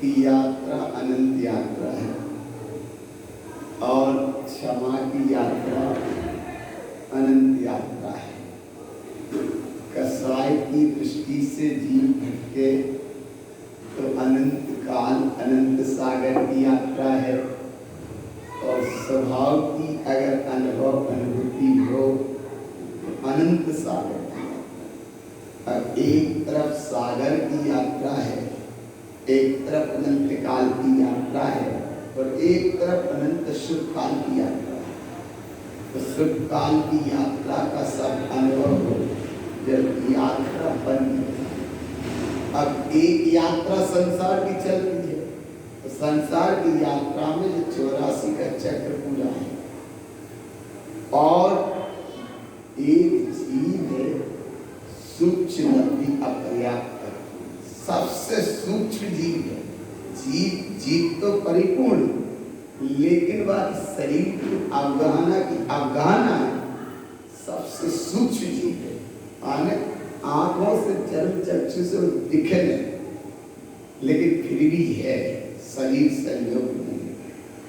की यात्रा अनंत यात्रा है और क्षमा की यात्रा अनंत यात्रा है। कसाई की दृष्टि से जीव भटके तो अनंत काल अनंत सागर की यात्रा है और स्वभाव की अगर अनुभव अनुभूति हो तो अनंत सागर की यात्रा। अब एक तरफ सागर की यात्रा है, एक तरफ अनंत काल की यात्रा है और एक तरफ अनंत सुख काल की यात्रा है। तो सुख काल की यात्रा का सब अनुभव हो जब यात्रा बन। अब एक यात्रा संसार की चल रही है तो संसार की यात्रा में जो 84 का चक्र पूरा है और एक जीव है सूक्ष्म अपर्याप्त, सबसे सूक्ष्म जीव है। जीव तो परिपूर्ण, लेकिन वह शरीर की अवगाहना है, सबसे सूक्ष्म जीव है। माने आंखों से जन्म चक्षु से दिखे नहीं, लेकिन फिर भी है, शरीर संयोग नहीं।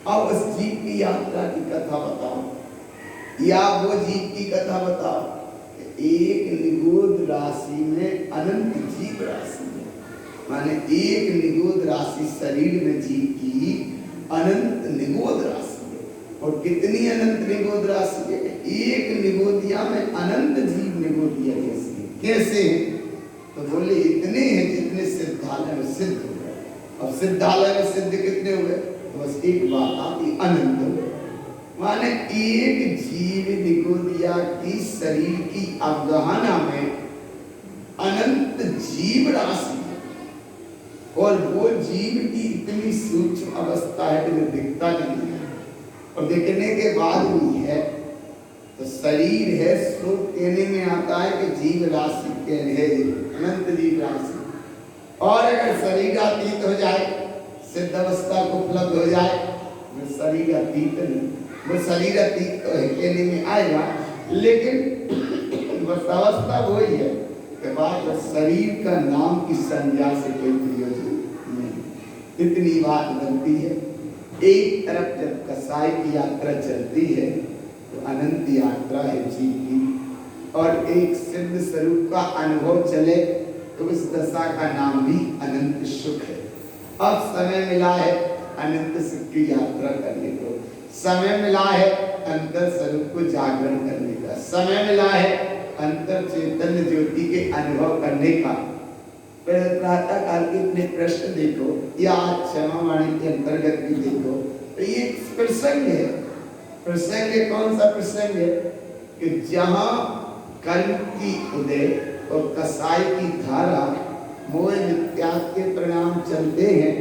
अब उस जीव की यात्रा की कथा बताओ, या वो जीव की कथा बताओ। एक निगूढ़ राशि में अनंत जीव राशि है, माने एक निगूढ़ राशि शरीर में जीव की अनंत निगूढ़ राशि है। और कितनी अनंत निगूढ़ राशि है? एक निगोदिया में अनंत जीव निगोदिया जैसी। कैसे? तो बोले इतने हैं जितने सिद्धालय में सिद्ध हो गए। अब सिद्धालय में सिद्ध कितने हुए? तो बस एक बात आती, अनंत हो। माने एक जीव निगोदिया की शरीर की अवगाहना में अनंत जीव राशि है और वो जीव की इतनी सूक्ष्म अवस्था है कि दिखता नहीं है और दिखने के बाद भी है। तो शरीर है, श्लोक कहने में आता है कि जीव राशि के है, अनंत जीव राशि। और अगर शरीर अतीत हो जाए, सिद्ध अवस्था को उपलब्ध हो जाए, वो शरीर अतीत नहीं, वो शरीर अतीत तो है कहने में आएगा, लेकिन बस अवस्था वही है कि बाद शरीर का नाम की संज्ञा से कोई प्रयोजन नहीं। इतनी बात बनती है। एक तरफ जब कसाई की यात्रा चलती है तो अनंत यात्रा है जीव की, और एक सिद्ध स्वरूप का अनुभव चले तो उस दशा का नाम भी अनंत सुख है। अब समय मिला है अनंत सुख की यात्रा करने को, समय मिला है अंतर स्वरूप को जागरण करने का, समय मिला है अंतर चैतन्य ज्योति के अनुभव करने का। प्रातः काल के इतने प्रश्न देखो या क्षमा वाणी के अंतर्गत भी देखो तो ये प्रसंग है। प्रसंग कौन सा प्रसंग है? कि जहां कर्म की उदय और कसाई की धारा मोह मिथ्यात्व के परिणाम चलते हैं,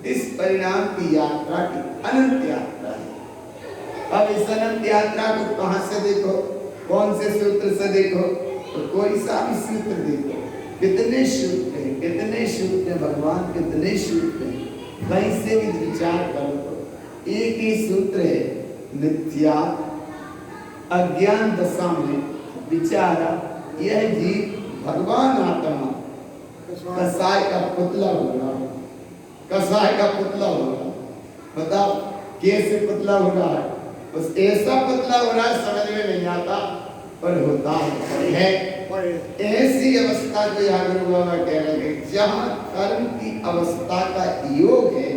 इस परिणाम की यात्रा की अनंत यात्रा है। अब इस अनंत यात्रा को कहां से देखो, कौन से सूत्र से देखो? तो कोई सा भी सूत्र देखो। कितने सूत्र हैं, कितने सूत्र हैं भगवान, कितने सूत्र हैं, कहीं से भी विचार करो तो एक ही सूत्र है, मिथ्या अज्ञान दशा में विचारा यह जीव भगवान आत्मा कसाई का पुतला हो रहा, कसाई का पुतला हो रहा। बताओ कैसे पुतला हो रहा है? बस ऐसा पुतला हो रहा है, समझ में नहीं आता पर होता है। ऐसी अवस्था को यहाँ गुरु बाबा कह रहे हैं, जहाँ कर्म की अवस्था का योग है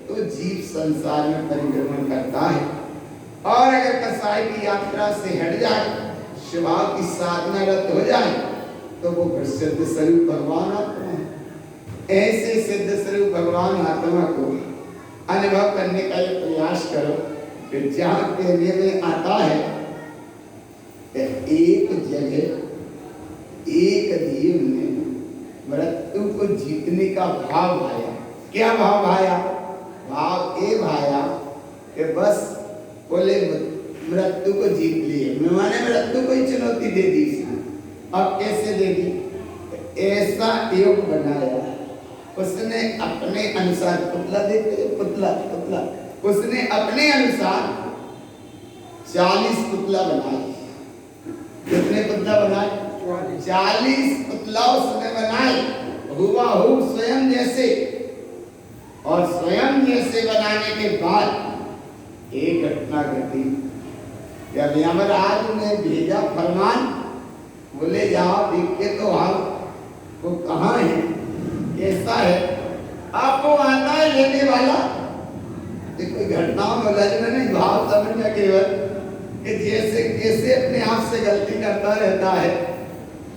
तो जीव संसार में परिक्रमण करता है। और अगर कसाई की यात्रा से हट जाए, स्वभाव की साधना रत हो जाए, तो वो सिद्ध स्वरूप भगवान आत्मा है। ऐसे सिद्ध स्वरूप भगवान आत्मा को अनुभव करने का प्रयास करो। फिर जहाँ कहने में आता है एक जगह एक जीव ने मृत्यु को जीतने का भाव भाया। क्या भाव भाया? भाव ये भाया कि बस बोले मृत्यु को जीत लिए, मैंने मृत्यु को ही चुनौती दे दी इसने। अब कैसे दे दी? ऐसा योग बनाया उसने अपने अनुसार, पुतला देखते पुतला पुतला, उसने अपने अनुसार 40 पुतला बनाए। कितने पुतला बनाए? 40 पुतला उसने बनाए हुबहू स्वयं जैसे। और स्वयं जैसे बनाने के बाद एक घटना घटी। जब यमराज ने भेजा फरमान, बोले जाओ देख के तो आओ वो कहाँ है, कैसा है। आपको आता है लेने वाला, कोई घटनाओं में उलझना नहीं, भाव समझना केवल कि जैसे कैसे अपने आप से गलती करता रहता है।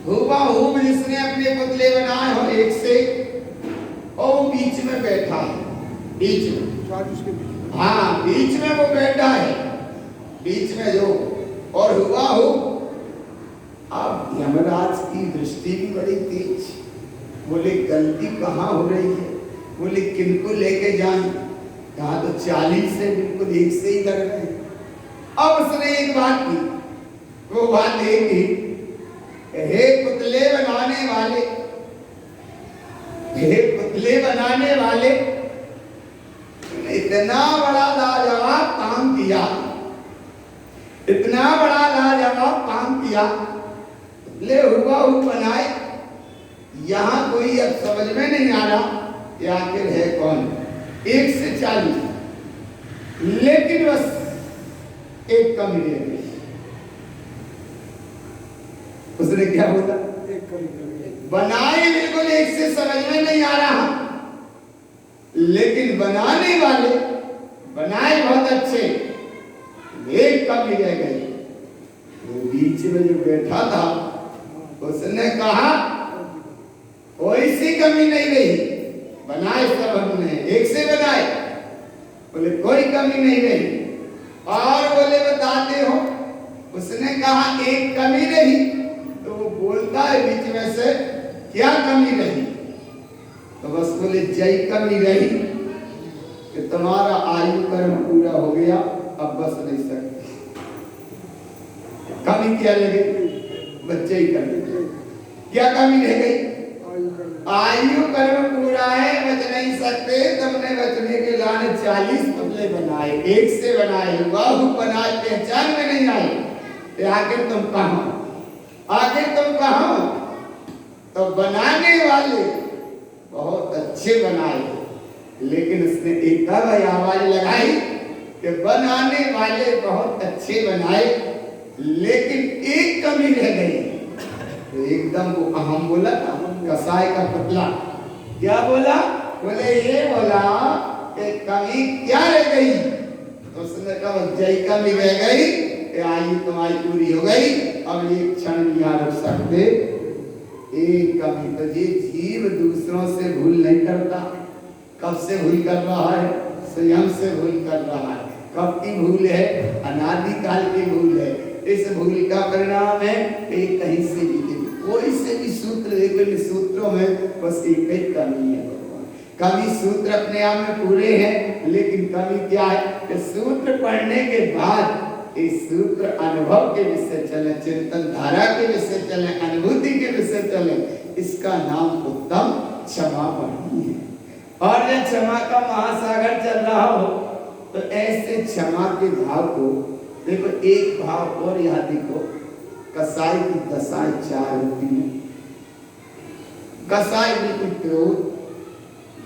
हूबहू जिसने अपने पुतले बनाए हो एक से, और वो बीच में बैठा है, बीच में, हाँ बीच में वो बैठा है, बीच में जो, और हूबहू। अब यमराज की दृष्टि भी बड़ी तेज, बोले गलती कहाँ हो रही है, बोले किनको लेके जाएं, कहा तो 40 से बिल्कुल एक से ही लग रहे हैं। अब उसने एक बात की, वो बात ये की, हे पुतले बनाने वाले, हे पुतले बनाने वाले, इतना बड़ा लाजवाब काम किया, इतना बड़ा लाजवाब काम किया, पुतले हूबहू बनाए, यहाँ कोई अब समझ में नहीं आ रहा कि आखिर है कौन। 1 से 40, लेकिन बस एक कमी रह गई। उसने क्या बोला, बनाए बिल्कुल 1 से समझ में नहीं आ रहा, लेकिन बनाने वाले बनाए बहुत अच्छे, एक कमी रह गई। वो बीच में जो बैठा था उसने कहा कोई सी कमी नहीं रही, बनाए सब हमने 1 से बनाए, बोले कोई कमी नहीं रही। और बोले बताते हो, उसने कहा एक कमी रही, तो वो बोलता है बीच में से क्या कमी रही, तो बस बोले जय कमी रही कि तुम्हारा आयु कर्म पूरा हो गया, अब बस नहीं सकते। कमी क्या लगे, बच्चे ही कर देते, क्या कमी रह गई, आयु कर्म पूरा है, बच नहीं सकते। तुमने बचने के लाने 40 पुतले बनाए, 1 से बनाए, हूबहू बनाए, पहचान में नहीं आई, तो आखिर तुम कहाँ, आखिर तुम कहाँ। तो बनाने वाले बहुत अच्छे बनाए, लेकिन उसने एक आवाज लगाई कि बनाने वाले बहुत अच्छे बनाए, लेकिन एक कमी रह गई। तो एकदम वो अहम बोला ना, कसाई का पुतला क्या बोला, बोले ये बोला कि कमी क्या रह गई, तो उसने कहा जय कमी रह गई, आयु तुम्हारी पूरी हो गई, अब एक क्षण भी यहाँ रुक सकते। एक कमी, तो ये जीव दूसरों से भूल नहीं करता, कब से भूल कर रहा है, स्वयं से भूल कर रहा है। कब की भूल है, अनादिकाल की भूल है। इस भूल का परिणाम है कि कहीं से भी कोई से भी सूत्र देखो, सूत्रों में बस एक ही कमी है भगवान। कमी सूत्र अपने आप में पूरे हैं, लेकिन कमी क्या है कि सूत्र पढ़ने के बाद इस सूत्र अनुभव के विषय चले, चिंतन धारा के विषय चले, अनुभूति के विषय चले, इसका नाम उत्तम क्षमा पढ़नी है। और जब क्षमा का महासागर चल रहा हो, तो ऐसे क्षमा के भाव को देखो, एक भाव और यहाँ देखो, कसाई की दशाएं 4 होती हैं। कसाई बिल्कुल क्रोध,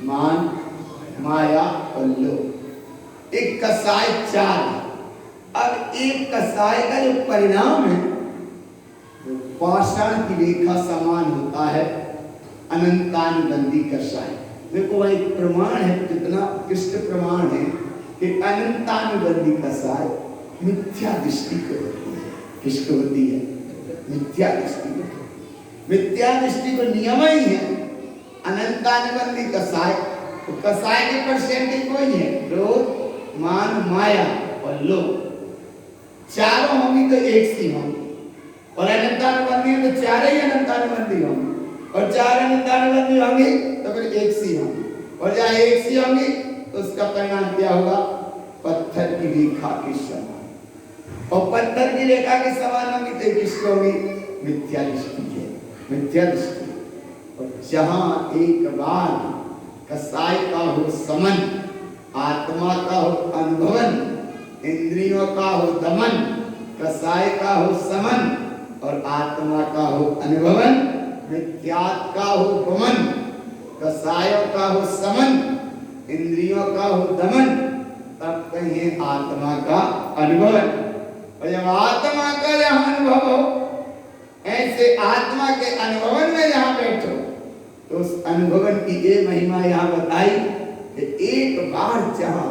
मान, माया और लोभ, एक कसाई 4। अब एक कसाई का जो परिणाम है वो पाषाण की रेखा समान होता है, अनंतानुबंधी कसाई। देखो वह एक प्रमाण है, कितना कृष्ण प्रमाण है कि अनंतानुबंधी कसाई मिथ्या दृष्टि को होती है। किसको होती है, मिथ्या दृष्टि को। मिथ्या दृष्टि को नियम ही है अनंतानुबंधी कसाय। तो कसाय के परसेंटेज कोई है, क्रोध, मान, माया और लोभ, चारों होंगी तो एक सी होंगी, और अनंतानुबंधी तो 4 ही अनंतानुबंधी होंगी, और 4 अनंतानुबंधी होंगी तो फिर एक सी होंगी, और जहाँ एक सी होंगी तो उसका परिणाम क्या होगा, पत्थर की रेखा के समान। और पत्थर की रेखा के समान होगी तो किसकी होगी, मिथ्या दृष्टि है, मिथ्या दृष्टि। और जहां एक बार कसाई का हो समन, आत्मा का हो अनुभवन, इंद्रियों का हो दमन, कसाई का हो समन और आत्मा का हो अनुभवन, मिथ्यात का हो गमन, कसायों का हो समन इंद्रियों का हो दमन, तब कहिए आत्मा का अनुभवन। और जब आत्मा का जहाँ अनुभव हो, ऐसे आत्मा के अनुभवन में जहाँ बैठो, तो उस अनुभवन की ये महिमा यहाँ बताई कि एक बार जहाँ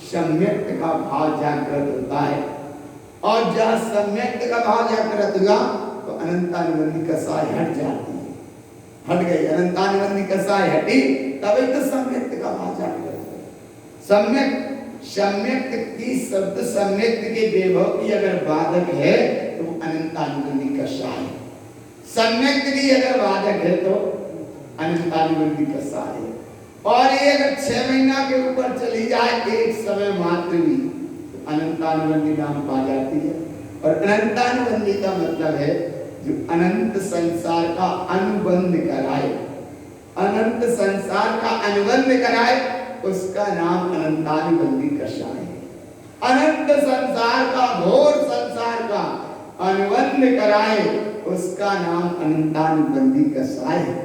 सम्यक्त का भाव जागृत होता है, और जहाँ सम्यक्त का भाव जागृत हुआ तो अनंतानुबंधी कसाय हट जाती है। हट गई अनंतानुबंधी कसाय हटी, तभी तो सम्यक्त का भाव जागृत है। सम्यक्त सम्यक्त की शब्द सम्यक्त के वैभव की अगर बाधक है तो वो अनंतानुबंधी कसाय। सम्यक्त की अगर बाधक है तो अनंतानुबंधी कसाय है। और ये अगर 6 महीना के ऊपर चली जाए एक समय मात्र भी, तो अनंतानुबंधी नाम पा जाती है। और अनंतानुबंधी का मतलब है जो अनंत संसार का अनुबंध कराए, अनंत संसार का अनुबंध कराए, उसका नाम अनंतानुबंधी कसाय है। अनंत संसार का, घोर संसार का अनुबंध कराए, उसका नाम अनंतानुबंधी कसाय है।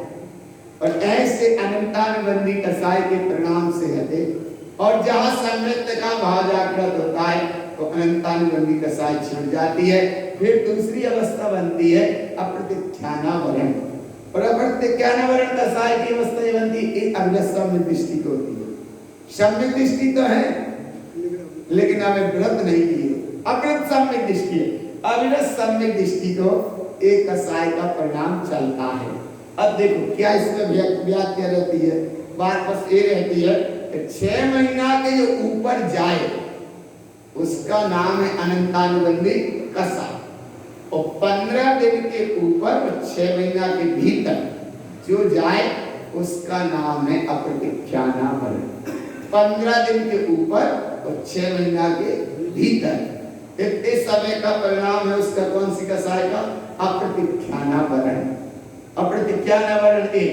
और ऐसे अनंतानुबंधी कसाय के परिणाम से हटे, और जहाँ सम्यक्त का भाव जागृत होता है तो अनंतानुबंधी कसाय छूट जाती है। फिर दूसरी अवस्था बनती है अप्रतिख्यानावरण। और अप्रतिख्यानावरण कसाय की अवस्था ये बनती है अविरत दृष्टि को होती है। सम्यक दृष्टि तो है लेकिन हमें व्रत नहीं किए, अविरत सम्यक दृष्टि है। अविरत सम्यक दृष्टि को एक कसाय का परिणाम चलता है। अब देखो क्या इसमें व्याख्या रहती है, बात बस ये रहती है कि 6 महीना के जो ऊपर जाए उसका नाम है अनंतानुबंधी कसाय, और 15 दिन के ऊपर 6 महीना के भीतर जो जाए उसका नाम है अप्रतिख्यानावरण। 15 दिन के ऊपर और 6 महीना के भीतर इतने समय का परिणाम है उसका कौन सी कसाय का? अप्रतिख्यानावरण। अप्रतिख्यानावरण के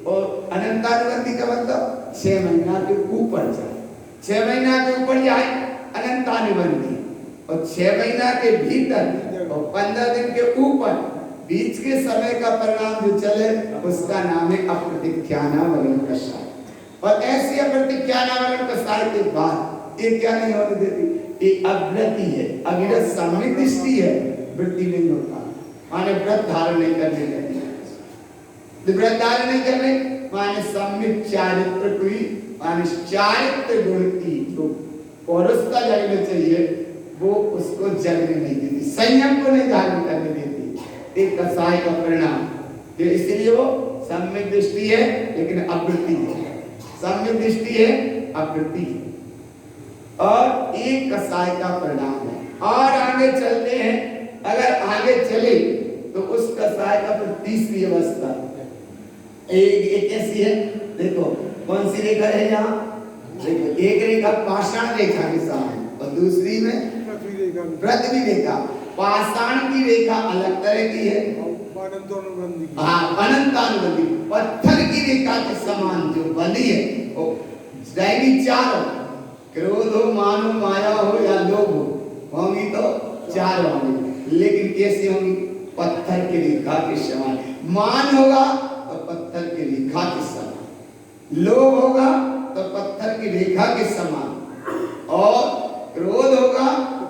और अनंतानुबंधी का मतलब 6 महीना के ऊपर जाए। 6 महीना के ऊपर जाए अनंतानुबंधी, और 6 महीना के भीतर और 15 दिन के ऊपर बीच के समय का परिणाम जो चले उसका नाम है अप्रतिख्यानावरण कसाय। और ऐसी अप्रतिख्यानावरण कसाय के बाद ये क्या नहीं होने देती, ये अव्रति है, अविरत सामयिक दृष्टि है, वृत्ति नहीं होता, माने व्रत धारण नहीं करने देती। व्रत धारण नहीं करने माने सम्यक चारित्र की, माने चारित्र गुण की जो पौरुषता जगने चाहिए वो उसको जगने नहीं देती, संयम को नहीं धारण करने देती। एक कसाय का परिणाम, इसलिए वो सम्यक दृष्टि है लेकिन अवृत्ति है। सम्यक दृष्टि है, अवृत्ति है, और एक कसाय का परिणाम है। और आगे चलते हैं, अगर आगे चले तो उस कसाय का फिर तीसरी अवस्था एक ऐसी है, देखो कौन सी रेखा है यहाँ, देखो एक रेखा पाषाण रेखा के साथ और दूसरी में पृथ्वी रेखा। पाषाण की रेखा अलग तरह की है, अनंतानुबंधी पत्थर की रेखा के समान जो बंधी है वो जाएगी चारों, क्रोध हो, मान हो, माया हो या लोभ हो, होंगी तो 4 होंगी, लेकिन कैसी होंगी? पत्थर की रेखा के समान। मान होगा तो पत्थर की रेखा के समान, लोभ होगा तो पत्थर की रेखा के समान, और क्रोध होगा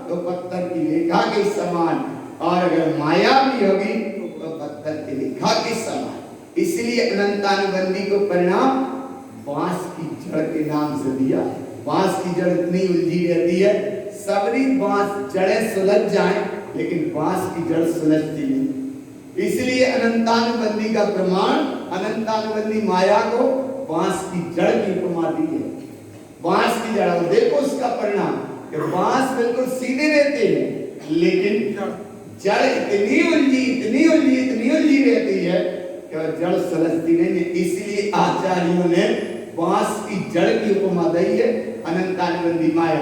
तो पत्थर की रेखा के समान, और अगर माया भी होगी तो पत्थर की रेखा के समान। इसलिए अनंतानुबंधी को परिणाम बांस की जड़ के नाम से दिया। बांस की जड़ इतनी उलझी रहती है, सबरी बांस जड़ें सुलझ जाएं लेकिन बांस की जड़ सुलझती नहीं। इसलिए अनंतानुबंधी का प्रमाण, अनंतानुबंधी माया को बांस की जड़ की उपमा दी है। बांस की जड़, देखो उसका परिणाम कि बांस बिल्कुल सीधे रहते हैं लेकिन जड़ इतनी उलझी, इतनी उलझी, इतनी उलझी रहती है कि जड़ सुलझती नहीं है। इसलिए आचार्यों ने बांस की जड़ की उपमा दी है अनंतानुबंधी माया।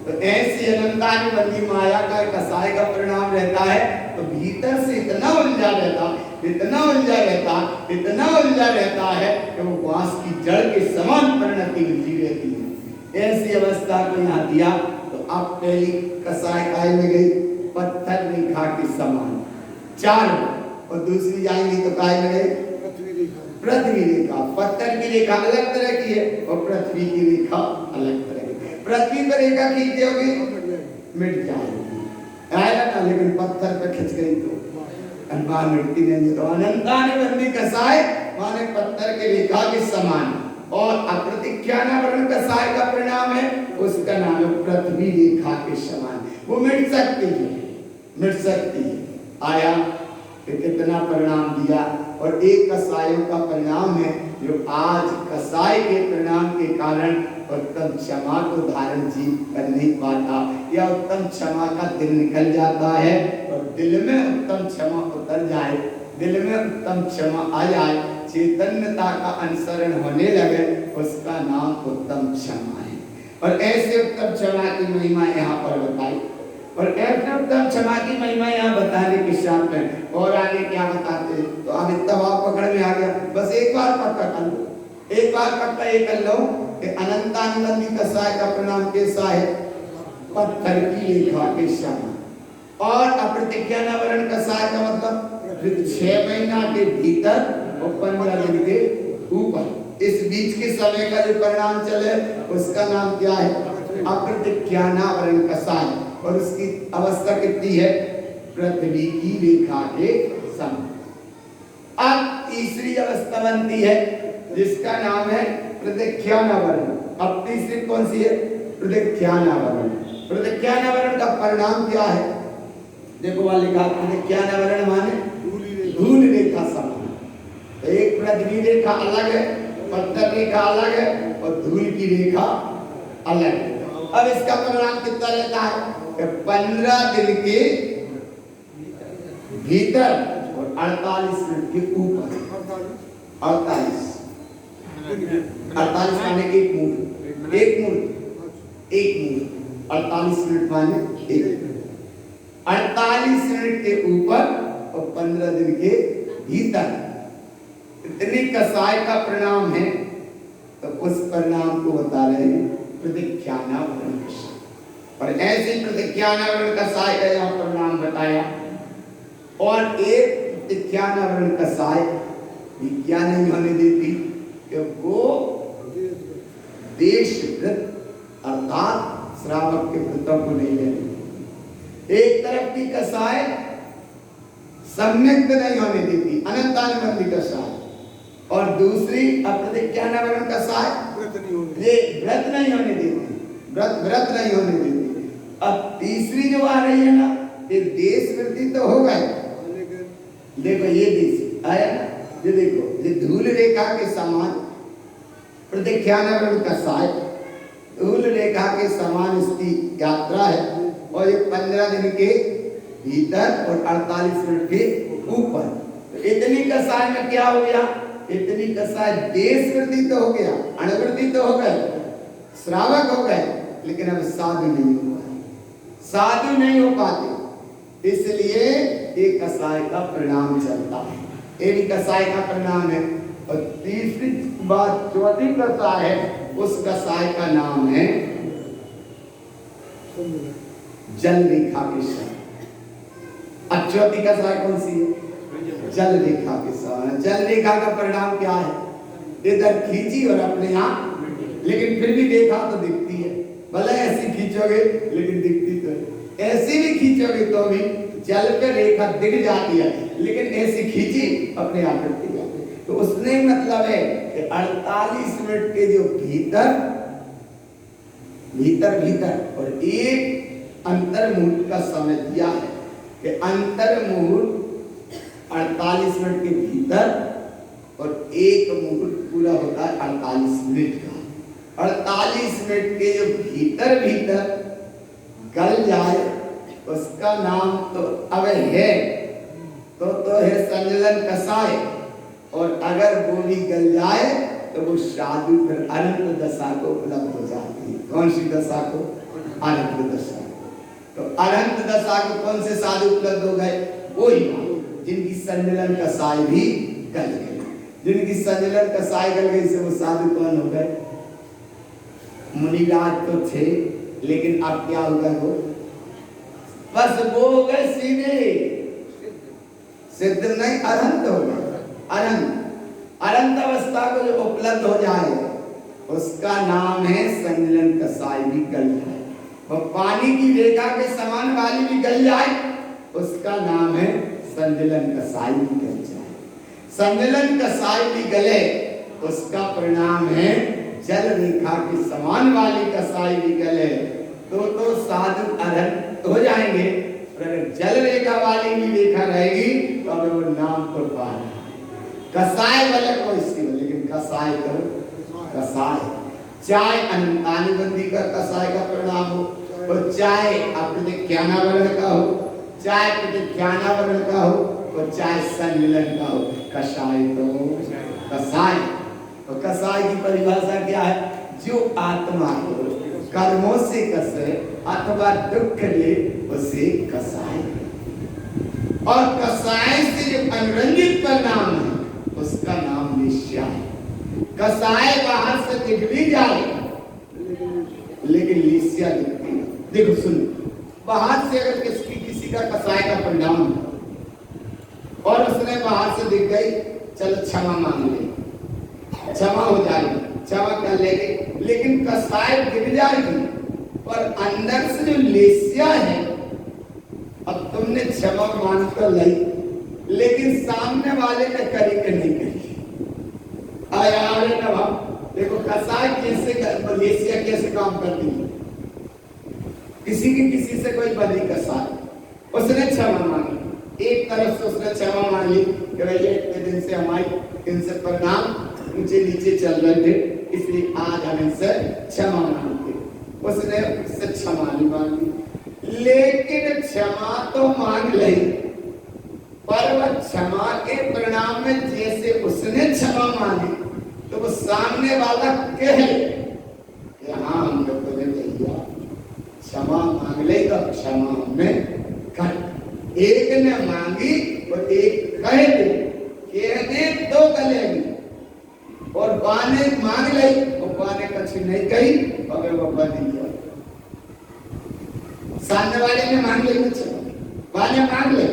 तो ऐसी अनंतानुबंधी माया का कसाय का परिणाम रहता है, तो भीतर से इतना उलझा रहता, इतना उलझा रहता, इतना उलझा रहता है कि वो बांस की जड़ के समान परिणति उलझी रहती है। ऐसी अवस्था को यहाँ दिया। तो अब पहली कसाय काय में गई? पत्थर रेखा के समान 4, और दूसरी जाएंगी तो काय में गई? पृथ्वी रेखा, पत्थर की रेखा अलग तरह की है और पृथ्वी की रेखा अलग तरह की है। पृथ्वी पर रेखा खींचते होगी मिट जाएगी, आया ना, लेकिन पत्थर पे खिंच गई तो अनबान मिटती नहीं। तो अनंतानुबंधी कसाय माने पत्थर के रेखा के समान, और अप्रतिख्यानावरण कसाय का परिणाम है, उसका नाम है पृथ्वी रेखा के समान। वो मिट सकती है, मिट सकती है। आया कि कितना परिणाम दिया, और एक कसायों का परिणाम है जो आज कसाय के परिणाम के कारण उत्तम क्षमा को धारण जीव कर नहीं पाता, या उत्तम क्षमा का दिल निकल जाता है और दिल में उत्तम क्षमा उतर जाए, दिल में उत्तम क्षमा आ जाए, चैतन्यता का अनुसरण होने लगे, उसका नाम उत्तम क्षमा है। और ऐसे उत्तम क्षमा की महिमा यहाँ पर बताई, और ऐसे उत्तम क्षमा की महिमा यहाँ बताने के साथ में और आगे क्या बताते हैं, तो अब इतना भाव पकड़ में आ गया। बस एक बार पक्का कर लो, एक बार पक्का ये कर लो कि अनंतानुबंधी कसाय का परिणाम कैसा है, पत्थर की रेखा के समान। और अप्रतिज्ञानावरण कसाय का मतलब 6 महीना के भीतर और 15 दिन के ऊपर, इस बीच के समय का जो परिणाम चले उसका नाम क्या है, अप्रतिज्ञानावरण कसाय। और उसकी अवस्था कितनी है, पृथ्वी की रेखा के समान। अब तीसरी अवस्था बनती है जिसका नाम है प्रदिख्यानावरण। अब तीसरी कौन सी है, प्रदिख्यानावरण। प्रदिख्यानावरण का परिणाम क्या है, देखो वहां लिखा, प्रदिख्यानावरण माने धूल रेखा समान। तो एक पृथ्वी रेखा अलग है, पत्थर रेखा अलग है, और धूल की रेखा अलग है। अब इसका परिणाम कितना रहता है, 15 दिन के भीतर और 48 मिनट के ऊपर। 48 माने एक मुहूर्त, एक मुहूर्त, एक मुहूर्त। 48 मिनट माने एक, 48 मिनट के ऊपर और 15 दिन के भीतर इतनी कसाय का परिणाम है। तो उस परिणाम को बता रहे हैं प्रदिख्यानावरण कसाय। और ऐसे प्रदिख्यानावरण कसाय का यहाँ परिणाम बताया। और एक प्रदिख्यानावरण कसाय क्या नहीं होने देती कि वो देशव्रत अर्थात श्रावक के व्रतों को नहीं लेती। एक तरफ की कसाय सम्यक्त नहीं होने देती, अनंतानुबंधी कसाय, और दूसरी अप्रतिज्ञानावरण कसाय ये व्रत नहीं होने देती, व्रत नहीं होने देती। अब तीसरी जो आ रही है ना, ये देश वृत्ति तो हो गए, देखो ये देश आया ना, ये देखो ये धूल रेखा के समान प्रदिख्यानावरण कसाय, धूल रेखा के समान इसकी यात्रा है। और ये 15 दिन के भीतर और 48 मिनट के ऊपर। तो इतनी कसाय में क्या हो गया, इतनी कसाय देश वृत्ति तो हो गया, अणवृत्ति तो हो गए, श्रावक हो गए, लेकिन अब साधु नहीं हो पाए, साधु नहीं हो पाते। इसलिए एक कसाय का परिणाम चलता है, ये भी कसाय का परिणाम है। और तीसरी बात चौथी कसाय है, उस कसाय का नाम है जल रेखा के साथ। अब चौथी कसाय कौन सी है, जल रेखा के साथ। जल रेखा का परिणाम क्या है, इधर खींची और अपने आप, लेकिन फिर भी देखा तो दिखती है, भले ऐसी खींचोगे लेकिन दिखती तो है, ऐसी भी खींचोगे तो भी जल पे रेखा दिख जाती है, लेकिन ऐसी खींची अपने आप दिखती है। तो उसने मतलब है कि 48 मिनट के जो भीतर और एक अंतर मुहूर्त का समय दिया है कि अंतर मुहूर्त 48 मिनट के भीतर और एक मुहूर्त पूरा होता है 48 मिनट का। 48 मिनट के जो भीतर गल जाए उसका नाम तो अब है तो है संजलन कसाय। और अगर वो भी गल जाए तो वो साधु फिर अनंत दशा को उपलब्ध हो जाती है। कौन सी दशा को, अनंत दशा। तो अनंत दशा को कौन से साधु उपलब्ध हो गए, वही जिनकी संजलन कसाय भी गल गई। जिनकी संजलन कसाय गल गई से वो साधु कौन हो गए, मुनिराज तो थे, लेकिन अब क्या हो गए, वो बस वो हो गए सीधे, सिद्ध नहीं अरहंत हो गए, अरहंत। अनंत अवस्था को जो उपलब्ध हो जाए उसका नाम है संजलन कसाई भी गल जाए। वो पानी की रेखा के समान वाली भी गल जाए उसका नाम है संजलन कसाई भी गल जाए। संजलन कसाई भी गले उसका परिणाम है जल रेखा के समान वाली कसाई भी गले तो साधु अरहंत हो जाएंगे। अगर जल रेखा वाली भी रेखा रहेगी तो हमें वो नाम को पाना कसाय वाले को इसी, लेकिन कसाय तो कसाय चाहे अनंतानुबंधी का कसाय का परिणाम हो और चाहे अपने ज्ञाना वर्ण का हो, चाहे अपने ज्ञाना वर्ण का हो और चाहे संमिलन का हो, कसाय तो कसाय। और कसाय की परिभाषा क्या है? जो आत्मा को कर्मों से कसे अथवा दुख ले उसे कसाय। और कसाय से जो अनुरंजित परिणाम है उसका नाम निश्चय है। कसाय बाहर से दिख भी जाए लेकिन लिस्या दिखती है। देखो सुन, बाहर से अगर किसी का कसाय का परिणाम और उसने बाहर से दिख गई, चलो क्षमा मांग ले, क्षमा हो जाएगी, क्षमा कर लेंगे, लेकिन कसाय दिख जाएगी और अंदर से जो लिस्या है, अब तुमने क्षमा मांग तो ली लेकिन सामने वाले ने करी कि नहीं करी। देखो कसाय कैसे मलेशिया कैसे काम करती है। किसी से कोई बदी कसाय, उसने क्षमा मांगी, एक तरफ से उसने क्षमा मांगी कि भैया इतने दिन से हमारी इनसे परिणाम ऊंचे नीचे चल रहे थे इसलिए आज हम इनसे क्षमा मांगते। उसने उससे क्षमा नहीं मांगी लेकिन क्षमा तो मांग ली, पर वह क्षमा के परिणाम में जैसे उसने क्षमा मांगी तो वो सामने वाला कहे कि हाँ हमने तुझे भैया क्षमा मांग ले तो क्षमा हमें कर। एक ने मांगी और एक कह दे, कह दे तो गलेगी, और बाने मांग ले और बाने कछु नहीं कही और वो बंद किया। सामने वाले ने मांग ले कुछ, बाने मांग ले,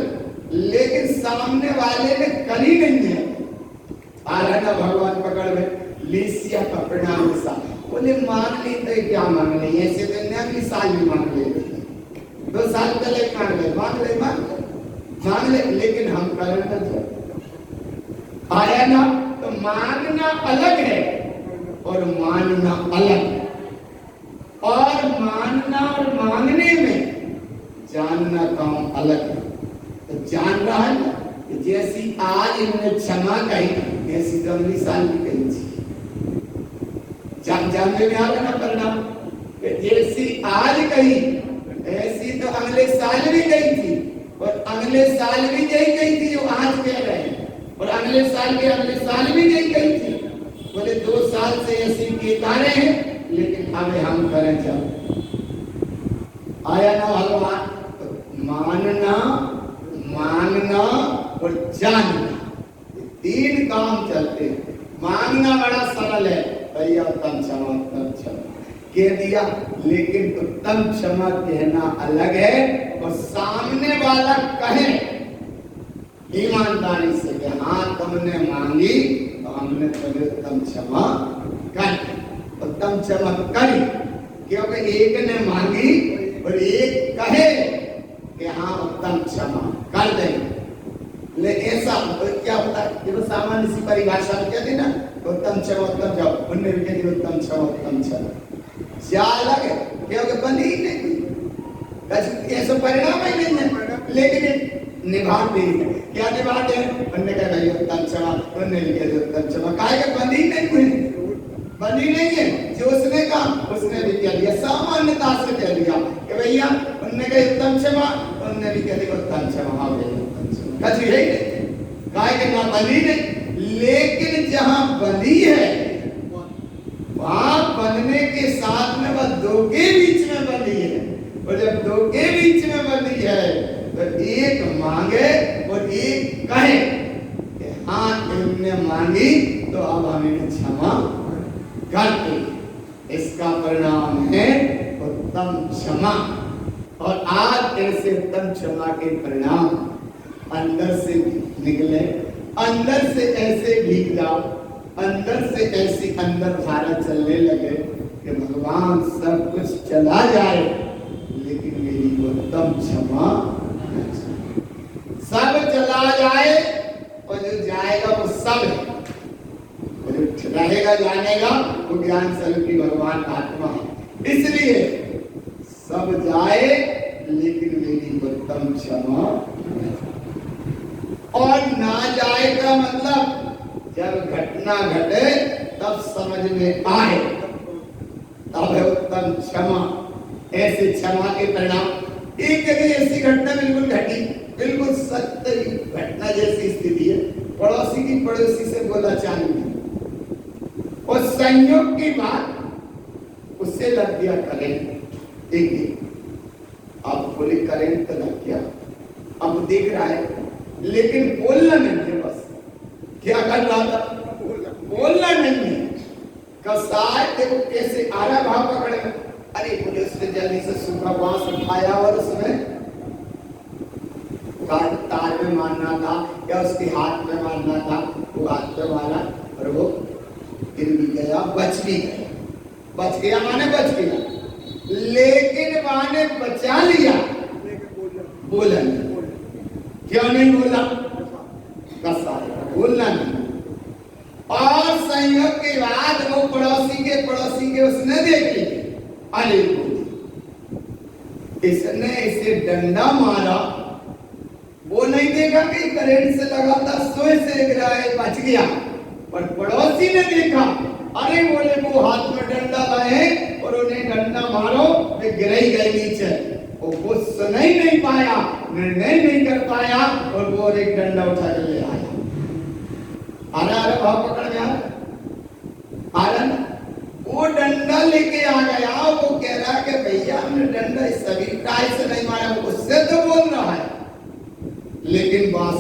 लेकिन सामने वाले ने करी नहीं है। आराधना भगवान पकड़ में लिस्या का परिणाम सा बोले मांग ली तो क्या मांग ली, ऐसे तो नहीं अगली साल भी मांग ले, 2 साल पहले मांग ले, लेकिन हम करें तो आया ना। तो मांगना अलग है और मानना अलग है, और मानना और मांगने में जानना काम अलग है। तो जान रहा है ना, जैसी आज इन्होंने क्षमा कही ऐसी तो अगली साल भी कही थी। जानने में आ गया ना परिणाम, जैसी आज कही ऐसी तो अगले साल भी कही थी, और अगले साल भी यही कही थी जो आज कह रहे हैं, और अगले साल भी यही कही थी। बोले 2 साल से ऐसी कहता रहे हैं लेकिन हमें हम करें जब आया ना भगवान। तो मानना, मांगना और जानना, 3 काम चलते हैं। मांगना बड़ा सरल है, भैया उत्तम क्षमा कह दिया, लेकिन उत्तम क्षमा कहना अलग है और सामने वाला कहे ईमानदारी से कि हाँ तुमने मांगी तो हमने तुम्हें उत्तम क्षमा कर, उत्तम क्षमा करी। क्योंकि एक ने मांगी और एक कहे कि हाँ उत्तम क्षमा कर देंगे। लेकिन ऐसा क्या होता है, देखो सामान्य सी परिभाषा में कहते ना उत्तम क्षमा उत्तम जाओ, उनने भी कहते उत्तम क्षमा क्या अलग है, क्योंकि बंदी ही नहीं ऐसा परिणाम ही नहीं है, लेकिन निभाते हैं। क्या निभाते हैं? उनने कहा भाई उत्तम क्षमा, उनने भी कहते उत्तम क्षमा, काहे के बंदी नहीं हुई, बंदी नहीं है। जो उसने कहा उसने भी कह दिया, सामान्यता से कह दिया कि भैया उनने कहा उत्तम क्षमा, उनने भी कह दिया उत्तम क्षमा, हाँ भैया उत्तम क्षमा, कछु है नहीं, काहे के ना बंदी नहीं। लेकिन जहां बंदी है वहां बनने के साथ में वह 2 के बीच में बंदी है, और जब 2 के बीच में बंदी है तो एक मांगे और एक कहे कि हाँ तुमने मांगी तो अब हमें क्षमा करते। इसका परिणाम है उत्तम क्षमा। और आज ऐसे उत्तम क्षमा के परिणाम अंदर से निकले अंदर से ऐसे भीग जाओ, अंदर से ऐसी अंदर धारा चलने लगे कि भगवान सब कुछ चला जाए लेकिन मेरी उत्तम क्षमा न जाए। सब चला जाए और जो जाएगा वो सब है, और जो रहेगा जानेगा वो ज्ञान स्वरूपी भगवान आत्मा है। इसलिए सब जाए लेकिन मेरी उत्तम क्षमा न जाए। और ना जाए का मतलब जब घटना घटे तब समझ में आए, तब है उत्तम क्षमा। ऐसे क्षमा के परिणाम एक जगह ऐसी घटना बिल्कुल घटी, बिल्कुल सत्य घटना जैसी स्थिति है। पड़ोसी की पड़ोसी से बोला चालू और संयोग की बात उससे लग गया करेंट। एक अब बोले करेंट तो लग गया, अब देख रहा है लेकिन बोलना नहीं है। बस क्या कर रहा था, बोलना नहीं है। कसाय देखो कैसे आरा भाव पकड़ेगा। अरे बोले उसने जल्दी से सूखा बांस उठाया और उसमें तार में मारना था या उसके हाथ में मारना था, वो हाथ में मारा और वो गिर भी गया, बच भी गया। बच गया माने बच गया, लेकिन माने बचा लिया, बोला नहीं। क्यों नहीं बोला? कसाय बोलना नहीं। और संयोग के बाद वो पड़ोसी के उसने देख ली। अरे इसने इसे डंडा मारा, वो नहीं देखा कि करंट से लगा था, सोए से गिरा है, बच गया। पर पड़ोसी ने देखा, अरे बोले वो हाथ में डंडा लाए और उन्हें डंडा मारो, वे गिर ही गए नीचे। वो सुन ही नहीं पाया, निर्णय नहीं कर पाया और वो एक डंडा उठा के ले आया। आरा भाव पकड़ गया। आरा वो डंडा लेके आ गया। वो कह रहा कि भैया हमने डंडा इस सभी काय से नहीं मारा, वो उससे तो बोल रहा है लेकिन बात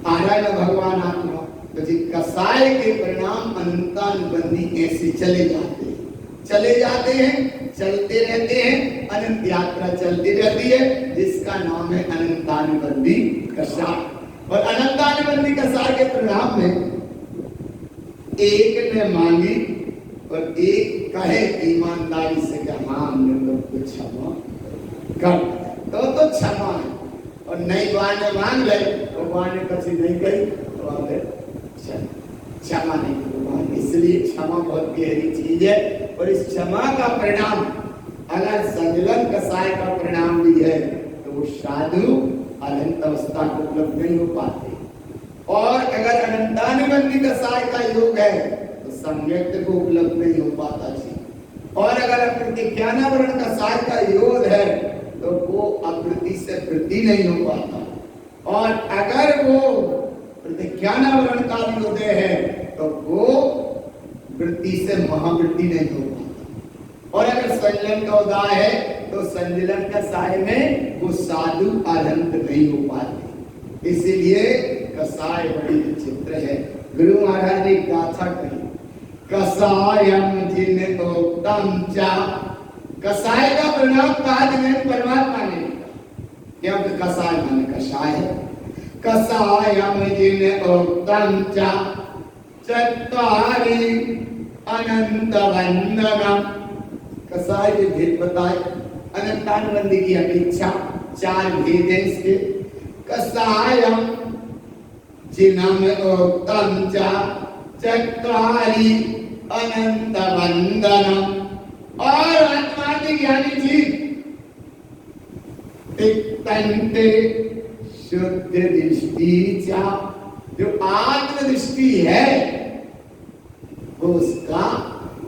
आरा न भगवान आत्मा। तो जी कसाय के परिणाम अनंतानुबंधी ऐसे चले जाते हैं, चलते रहते हैं, अनंत यात्रा चलती रहती है, जिसका नाम है अनंतानुबंधी कसाय। और अनंतानुबंधी कसाय के परिणाम में एक ने मांगी और एक कहे ईमानदारी से कि हाँ हमने तो क्षमा कर, तो क्षमा है। और नई बाने मांग ले तो बाने कभी नहीं गई तो क्षमा नहीं भगवान। इसलिए क्षमा बहुत गहरी चीज है। और इस क्षमा का परिणाम अगर संजलन कसाय का परिणाम भी है तो वो साधु अनंत अवस्था को उपलब्ध नहीं हो पाते। और अगर अनंतानुबंधी कसाय का योग है तो सम्यक को उपलब्ध नहीं हो पाता जी। और अगर प्रतिज्ञानावरण कसाय का योग है तो वो अप्रति से प्रति नहीं हो पाता। और अगर वो प्रतिज्ञानावरण का उदय है तो वो वृत्ति से महावृत्ति नहीं हो पाता। और अगर संयम का उदय है तो संजलन का साय में वो साधु अनंत नहीं हो पाते। इसीलिए कसाय बड़ी विचित्र है। गुरु महाराज ने गाथा कही, कसायम जिन उत्तम चा। कसाय का परिणाम कहा परमात्मा ने, क्योंकि कसाय माने कषाय है। कसायम जिन उत्तम चा चत्वारि अनंत वंदनम। कसाय के भेद बताए, अनंतानुबंधी की अपेक्षा 4 भेद है इसके। कसायम जिनम उत्तम चा चत्वारि अनंत वंदनम। और आत्मा के ज्ञानी जी तिक्तन्ते शुद्ध दृष्टि चा, जो आत्म दृष्टि है वो उसका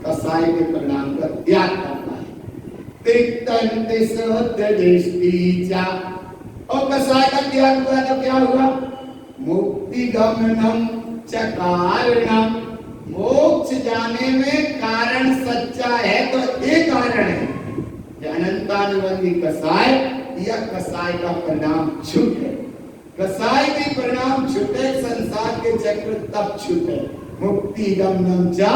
कसाय के परिणाम का त्याग करता है। तिक्तन्ते शुद्ध दृष्टि चा। और कसाय का त्याग हुआ तो क्या हुआ? मुक्ति गमनम च कारणम। मोक्ष जाने में कारण सच्चा है तो एक कारण है कि अनंतानुबंधी कसाय या कसाय का परिणाम छूटे। कसाय के परिणाम छूटे, संसार के चक्र तब छूटे। मुक्ति गमनम च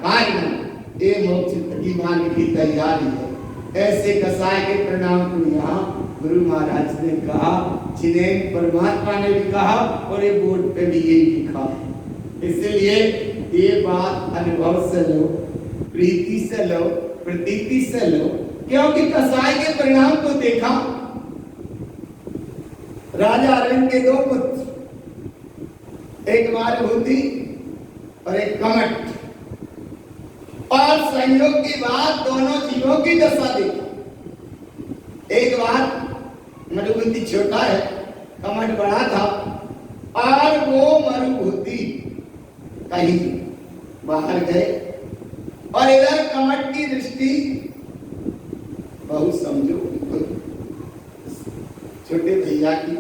कारणम, ये मोक्ष की मार्ग की तैयारी है। ऐसे कसाय के परिणाम को यहाँ गुरु महाराज ने कहा, जिन्हें परमात्मा ने भी कहा और ये बोर्ड पे भी यही लिखा। इसलिए ये बात अनुभव से लो, प्रीति से लो, प्रतीति से लो, क्योंकि कसाई के परिणाम को देखा। राजा अरविंद के दो पुत्र, एक मारभूति और एक कमट, और संयोग की बात दोनों जीवों की दशा देखी। एक बार मरुभूति छोटा है, कमट बड़ा था, और वो मरुभूति कहीं बाहर गए और इधर कमट की दृष्टि बहुत समझो छोटे भैया की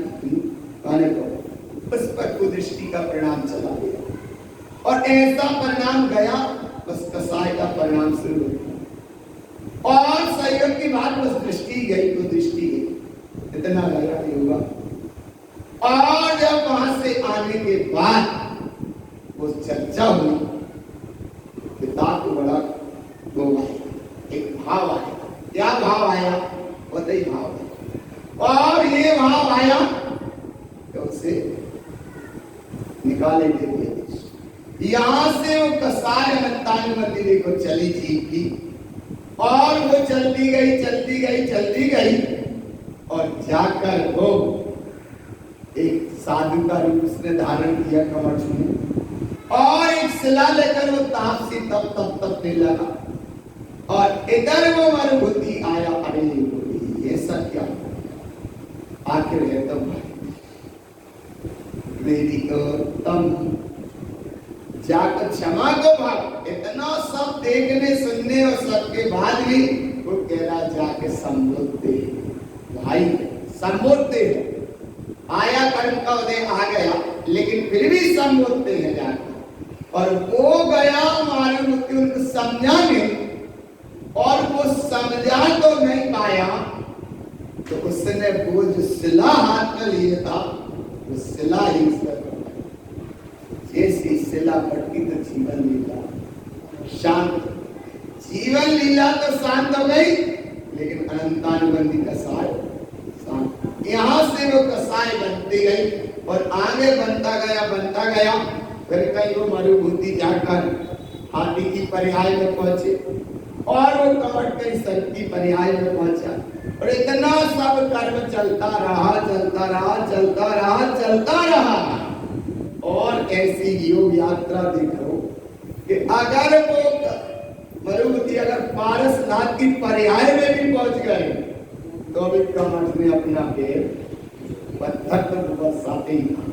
आने को उस पर कुदृष्टि का परिणाम चला गया, और ऐसा परिणाम गया बस कसाई का परिणाम शुरू हो, और संयोग की बात बस दृष्टि गई तो दृष्टि गई, इतना लगा नहीं होगा। और जब वहां से आने के बाद वो चर्चा हुई, पिता को बड़ा वो एक भाव आया। क्या भाव आया? वही भाव आया, और ये भाव आया तो उसे निकाले के लिए यहां से वो कसाई अनंतान मंदिर को चली जीप की, और वो चलती गई चलती गई चलती गई, और जाकर वो एक साधु का रूप उसने धारण किया कमठ में, और एक शिला लेकर वो ताप से तप तप तपने लगा, और इधर वो मरुभूति आया। अरे ये सब क्या आखिर है? तो मेरी तुम जाकर क्षमा को भाग, इतना सब देखने सुनने और सबके बाद भी वो कह रहा जाके संबोध दे भाई, संबोध दे। आया कर्म का उदय आ गया, लेकिन फिर भी संबोधते हैं जाकर, और वो गया मालूम उनको समझाने, और वो समझा तो नहीं पाया, तो उसने वो जो शिला हाथ में लिए था वो शिला ही जैसी शिला पटकी तो जीवन लीला शांत, जीवन लीला तो शांत हो गई, लेकिन अनंतानुबंधी कसाय शांत। यहां से वो कसाय बनती गई और आगे बनता गया। फिर कहीं वो मरुभूति जाकर हाथी की पर्याय में पहुंचे, और वो कमट कहीं सर की पर्याय में पहुंचा, और इतना सब कर्म चलता रहा। और ऐसी योग यात्रा देखो कि अगर वो मरुभूति अगर पारसनाथ की पर्याय में भी पहुंच गए, तो भी कमट में अपना पैर पत्थर पर बरसाते ही था।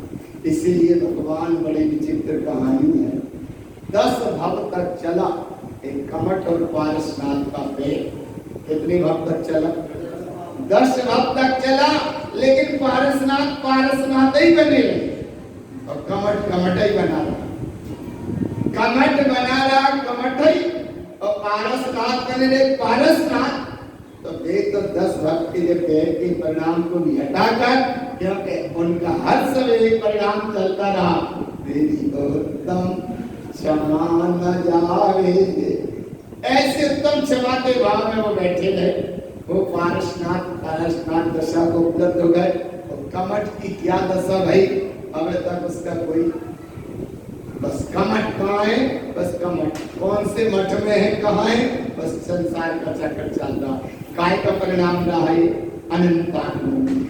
इसीलिए भगवान बड़े विचित्र कहानी है। 10 भव तक चला एक कमट और पारसनाथ का पैर। कितने भव तक चला? 10 भव तक चला, लेकिन पारसनाथ ही बने रहे, और कमट ही बना रहा। कमट ही, और पारसनाथ बने रहे पारसनाथ। तो देख तो 10 भक्त के पैर के परिणाम को भी हटाकर, क्योंकि उनका हर समय परिणाम चलता रहा, मेरी उत्तम क्षमा न जावे। ऐसे उत्तम क्षमा के भाव में वो बैठे रहे। वो पारसनाथ दशा को उपलब्ध हो गए। और कमट की क्या दशा भाई? अब तक उसका कोई बस कमट कहाँ है? बस कमट कौन से मठ में है, कहाँ है? बस संसार का चक्कर चल रहा है। काय का परिणाम रहा है? अनंतानुबंधी।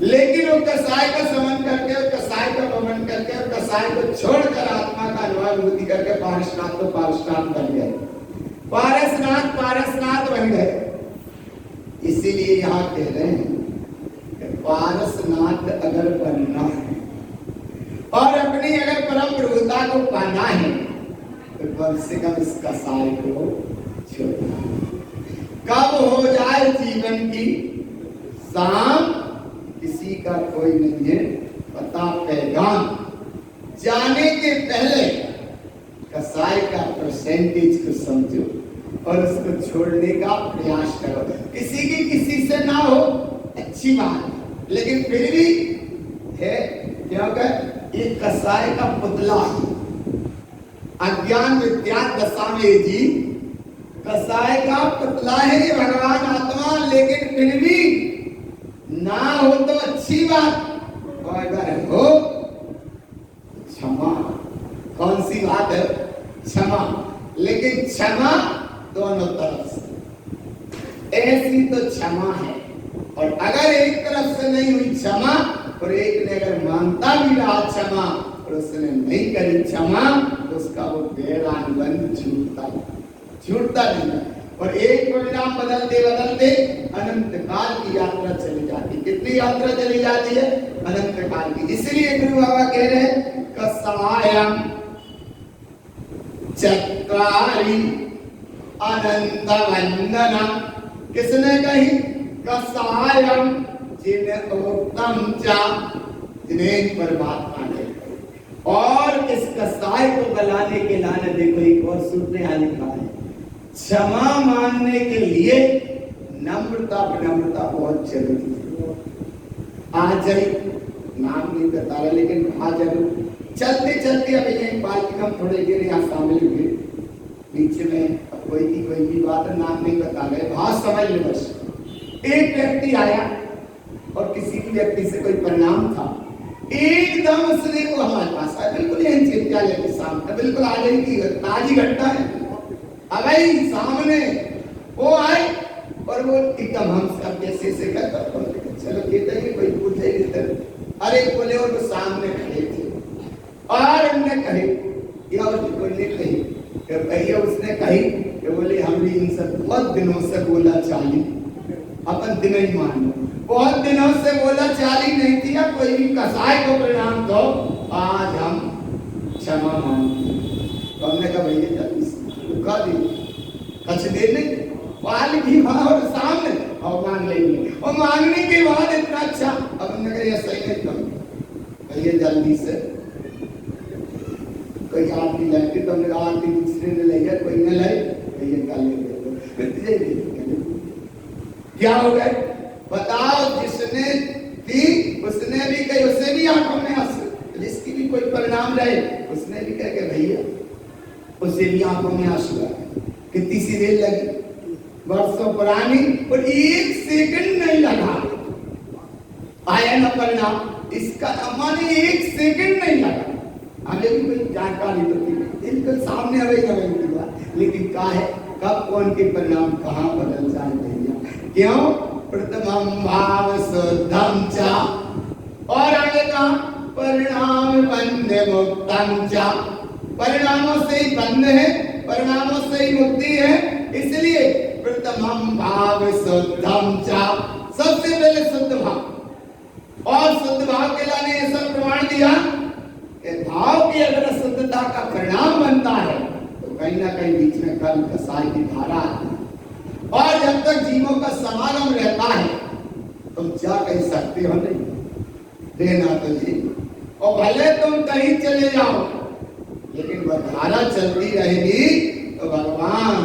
लेकिन वो कसाय का समन करके, कसाय का भवन करके, कसाय को छोड़कर आत्मा का अनुभूति करके पारसनाथ बन गए। पारसनाथ बन गए। इसीलिए यहाँ कह रहे हैं कि पारसनाथ अगर बनना है और अपनी अगर परम प्रभुता को पाना है, तो कम से कम इस कसाय को छोड़ना। कब हो जाए जीवन की शाम, किसी का कोई नहीं है पता पैगाम। जाने के पहले कसाय का परसेंटेज को समझो और उसको छोड़ने का प्रयास करो। किसी से ना हो, अच्छी बात, लेकिन फिर भी है क्योंकि ये कसाय का पुतला अज्ञान विद्या दशा में जी कसाय का पुतला है ये भगवान आत्मा, लेकिन फिर भी ना हो तो अच्छी बात, और अगर हो क्षमा। कौन सी बात है? क्षमा। लेकिन क्षमा दोनों तरफ से, ऐसी तो क्षमा है। और अगर एक तरफ से नहीं हुई क्षमा और एक ने अगर मानता भी रहा क्षमा और उसने नहीं करी क्षमा, तो उसका वो गहरा अनुबंध छूटता नहीं है। और एक परिणाम बदलते बदलते अनंत काल की यात्रा चली जाती। कितनी यात्रा चली जाती है? अनंत काल की। इसलिए गुरु बाबा कह रहे हैं कसायम चक्रारी अनंत वंदना। किसने कही? कसायम, जिन्हें उत्तम चा, जिन्हें परमात्मा ने। और इस कसाय को गलाने के लाने देखो एक और सूत्र यहाँ लिखा है, क्षमा मानने के लिए नम्रता विनम्रता बहुत जरूरी है। आ जाए, नाम नहीं बता रहा लेकिन आ जरूर। चलते चलते अब ये बात हम थोड़े देर यहाँ शामिल हुए, बीच में कोई भी बात नाम नहीं बता रहे, भाव समझ लो बस। एक व्यक्ति आया और किसी भी व्यक्ति से कोई परिणाम था, एकदम उसने को हमारे पास आया, बिल्कुल यही चिंता लेके सामने, बिल्कुल आ जाएगी ताजी घटना है। अब सामने वो आए और वो एकदम हम सब जैसे से करता, चलो कहते हैं कोई पूछे अरे बोले, और वो सामने खड़े थे और उनने कहे या उसने कही कि भैया उसने कही कि बोले हमने इन सब बहुत दिनों से बोला चाली, अपन दिन ही मान लो, बहुत दिनों से बोला चाली नहीं थी, अब कोई भी कसाय को परिणाम दो, आज हम क्षमा मांगते। तो हमने कहा भैया रुका दी, कछ देर नहीं वाल भी और सामने और मांग लेंगे, और मांगने के बाद इतना अच्छा। अब हमने कहा यह सही नहीं, कम भैया जल्दी से कोई आदमी लगती, तो हमने कहा आदमी दूसरे ने लिया, कोई न लाए, भैया गाल क्या हो गए बताओ? जिसने थी उसने भी कही, उसने भी आंखों में आंसू, जिसकी भी कोई परिणाम रहे उसने भी कह के भैया, उससे भी आंखों में आंसू आए। कितनी सी देर लगी, वर्षों पुरानी, और एक सेकंड नहीं लगा आया ना परिणाम। इसका माने एक सेकंड नहीं लगा। हमें भी कोई जानकारी तो थी, इनके सामने आवेगा, लेकिन क्या है कब कौन के परिणाम कहाँ बदल जाए भैया। क्यों? प्रथमम भाव शुद्धम चा, और आगे कहा परिणाम बंध मुक्तम चा, परिणामों से ही बंध है, परिणामों से ही मुक्ति है। इसलिए प्रथमम भाव शुद्धम चा, सबसे पहले शुद्ध भाव, और शुद्ध भाव के लाने ऐसा प्रमाण दिया कि भाव की अगर शुद्धता का परिणाम बनता है तो कहीं ना कहीं बीच में कल कसाय की धारा आती है। और जब तक जीवों का समागम रहता है तुम जा कह सकते हो नहीं, देना तो जी, और भले तुम कहीं चले जाओ लेकिन वह धारा चलती रहेगी। तो भगवान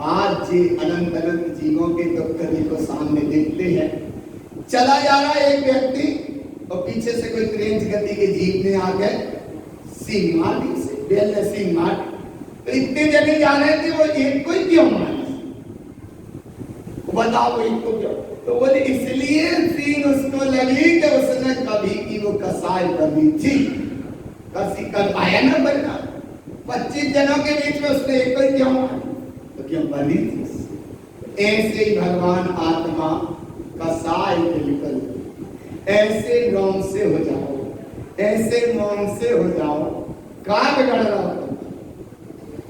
आज जी अनंत अनंत जीवों के दुख को सामने देखते हैं। चला जा रहा है एक व्यक्ति और पीछे से कोई तेज गति के जीव ने आके सींग मार दी, से बेल ने सींग मार। तो इतने जने जा रहे थे, वो एक को क्यों मारा? बताओ इनको क्यों? तो बोले इसलिए सींग उसको लगी कि उसने कभी की वो कसाई बनी थी, कसी कर आया ना बनना। 25 जनों के बीच में उसने एक को क्यों मारा? तो क्यों बनी थी। ऐसे ही भगवान आत्मा कसाई बिल्कुल ऐसे रोम से हो जाओ, ऐसे मौन से हो जाओ, का बिगड़ रहा हो?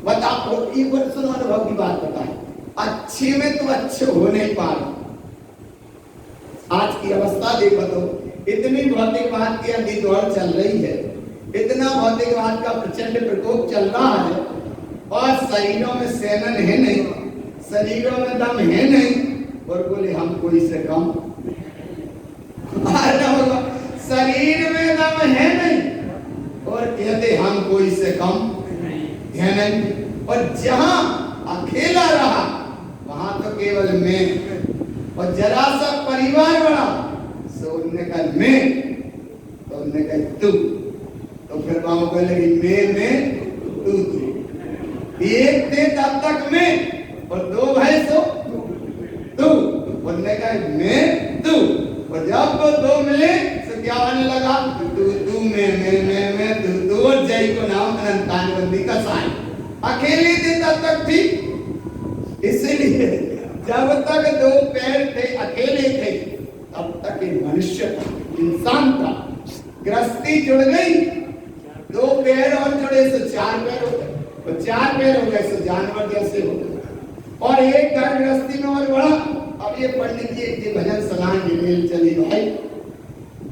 बताओ एक बार सुनो, अनुभव की बात बताए। अच्छे में तो अच्छे हो नहीं पा रहे। आज की अवस्था देखो तो इतनी भौतिकवाद की अंधी दौड़ चल रही है, इतना भौतिकवाद का प्रचंड प्रकोप चल रहा है, और शरीरों में सेनन है नहीं, शरीरों में दम है नहीं, और बोले हम कोई से कम। शरीर में दम है नहीं और कहते हम कोई से कम है नहीं। और जहां अकेला रहा वहां तो केवल मैं, और जरा सा परिवार बड़ा सो उन्होंने कहा मैं, तो उन्होंने कहा तू, तो फिर वहां बोले मैं तू, एक थे तब तक मैं और दो भाई सो तू। बोलने का मैं तू, और जब वो दो मिले तो क्या होने लगा, तू मैं तू और जय को नाम अनंतानबंदी का साई। अकेले थे तब तक ठीक, इसीलिए जब तक दो पैर थे, अकेले थे, तब तक ये मनुष्य था, इंसान था। गृहस्थी जुड़ गई, दो पैर और जुड़े तो चार पैर हो गए, और चार पैर हो गए तो जानवर जैसे हो गए, और एक घर गृहस्थी में और बढ़ा। अब ये पंडित जी एक भजन सुनाएंगे, रेल चली भाई,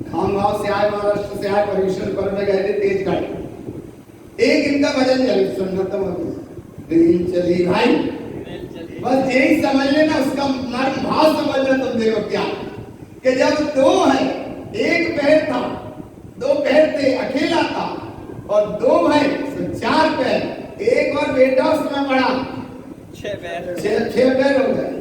खामगांव से आए, महाराष्ट्र से आए, पर्यवेक्षण पर में गए थे तेज गाड़ी, एक इनका भजन चली, सुनना तो रेल चली भाई, बस यही समझ लेना, उसका मर्म भाव समझ लेना। तुम देखो क्या कि जब दो है, एक पैर था, दो पैर थे, अकेला था, और दो भाई तो चार पैर, एक और बेटा उसमें बड़ा, छह पैर हो गए।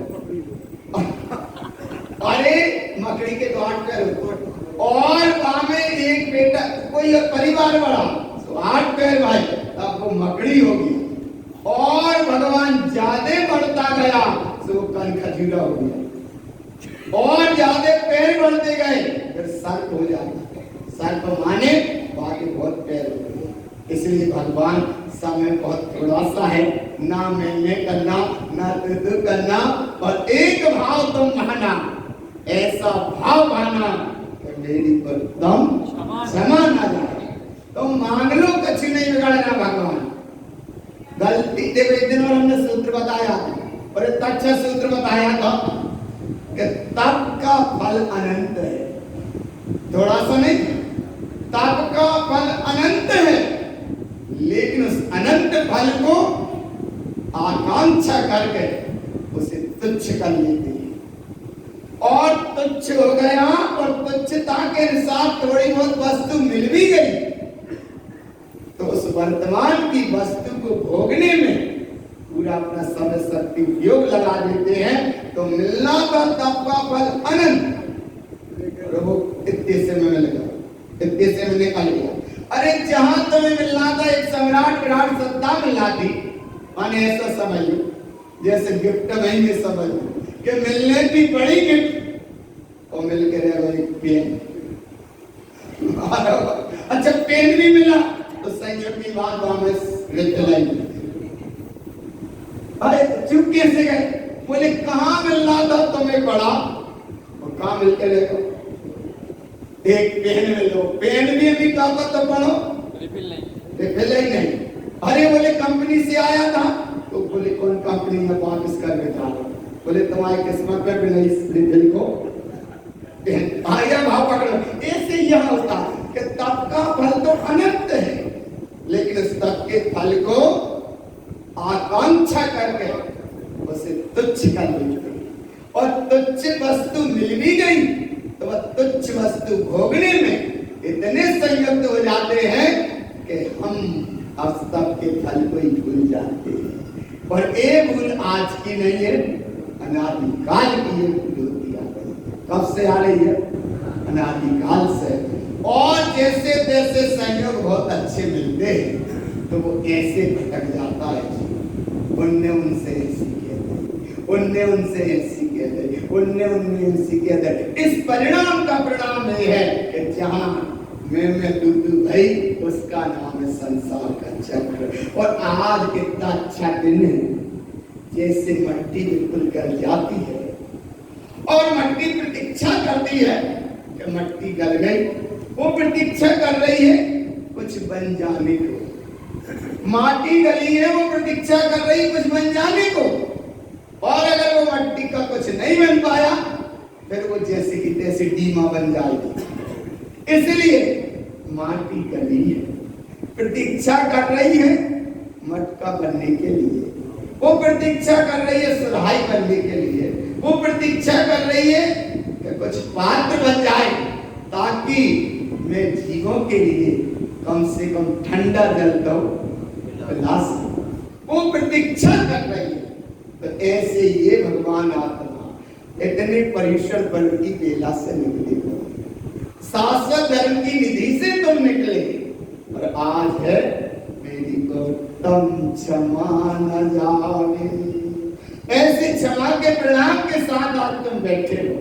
अरे मकड़ी के तो 8 पैर होते, और वहां में एक बेटा, कोई परिवार बड़ा तो 8 पैर भाई, तब वो मकड़ी होगी। और भगवान ज्यादा बढ़ता गया तो वो कन खजूरा हो गया, और ज्यादा पैर बढ़ते गए फिर सर्प हो जाता, सर्प माने बाकी बहुत पैर हो गए। इसलिए भगवान समय बहुत थोड़ा सा है, ना मैंने करना ना तू करना, और एक भाव तुम माना, ऐसा भाव माना कि मेरी पर तुम क्षमा ना जाए। तुम मांग लो, कुछ नहीं बिगाड़ना भगवान। गलती देखो, एक दिन और हमने सूत्र बताया, और इतना अच्छा सूत्र बताया था कि तप का फल अनंत है, थोड़ा सा नहीं, तप का फल अनंत है, लेकिन उस अनंत फल को आकांक्षा करके उसे तुच्छ कर लेते हैं, और तुच्छ हो गया, और तुच्छता के अनुसार थोड़ी बहुत वस्तु मिल भी गई, तो उस वर्तमान की वस्तु को भोगने में पूरा अपना समय शक्ति उपयोग लगा देते हैं, तो मिलना था तप का फल अनंत, वो इतने से में मिलेगा, इतने से में निकल गया। अरे जहां तुम्हें मिलना था, एक सम्राट विराट सत्ता मिलना थी, माने ऐसा समझ लो जैसे गिफ्ट नहीं में समझ लो कि मिलने की बड़ी गिफ्ट, और मिल के रह गई पेन। अच्छा पेन भी मिला तो संयोग की बात वहां में रिप्लाई, अरे चुप कैसे गए, बोले कहाँ मिलना था तुम्हें बड़ा, और कहाँ मिलके देखो, एक पेन मिलो, पेन भी अभी कागज तो पढ़ो, रिफिल ही नहीं। अरे बोले कंपनी से आया था, तो बोले कौन कंपनी में वापस कर बेटा, बोले तुम्हारी किस्मत पे भी नहीं रिफिल को आया भाव पकड़ो। ऐसे यह होता कि तप का फल तो अनंत है, लेकिन इस तप के फल को आकांक्षा करके उसे तुच्छ कर लेते, और तुच्छ वस्तु मिल भी गई तो वह तुच्छ वस्तु भोगने में इतने संयुक्त हो जाते हैं कि हम अब तप के फल को ही भूल जाते हैं। और ये भूल आज की नहीं है, अनादिकाल की ये भूल होती आ रही है। कब से आ रही है? अनादिकाल से। और जैसे जैसे संयोग बहुत अच्छे मिलते हैं तो वो ऐसे भटक जाता है, उनने उनसे सीखे थे, उनने उनसे सीखे थे, उनने सीखे थे। इस परिणाम का परिणाम ये है कि जहाँ मैं दूध भाई, उसका नाम है संसार का चक्र। और आज कितना अच्छा दिन है, जैसे मट्टी बिल्कुल गल जाती है और मट्टी प्रतीक्षा करती है कि मट्टी गल गई, वो प्रतीक्षा कर रही है कुछ बन जाने को। माटी गली है, वो प्रतीक्षा कर रही कुछ बन जाने को, और अगर वो मट्टी का कुछ नहीं बन पाया फिर वो जैसे की तैसे डीमा बन जाएगी। इसलिए माटी गली है, प्रतीक्षा कर रही है मटका बनने के लिए, वो प्रतीक्षा कर रही है सुराही बनने के लिए, वो प्रतीक्षा कर रही है कि कुछ पात्र बन जाए ताकि मैं जीवों के लिए कम से कम ठंडा जल दो, वो प्रतीक्षा कर रही है। तो ऐसे ये भगवान आत्मा इतने परिश्रम बल की बेला से निकले, शाश्वत धर्म की निधि से तुम निकले, और आज है मेरी को उत्तम क्षमा न जावे। ऐसे क्षमा के प्रणाम के साथ आज तुम बैठे हो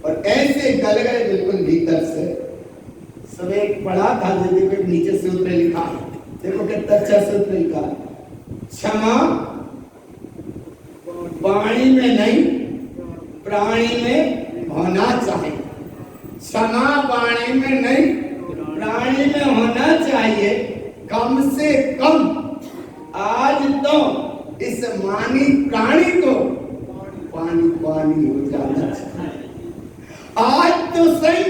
और ऐसे गल गए बिल्कुल भीतर से। सब एक पढ़ा था, देखो नीचे सूत्र लिखा, देखो कितना अच्छा सूत्र लिखा, क्षमा वाणी में नहीं प्राणी में होना चाहिए। क्षमा वाणी में नहीं प्राणी में होना चाहिए। कम से कम आज तो इस मानी प्राणी को पानी पानी हो जाना चाहिए। आज तो सही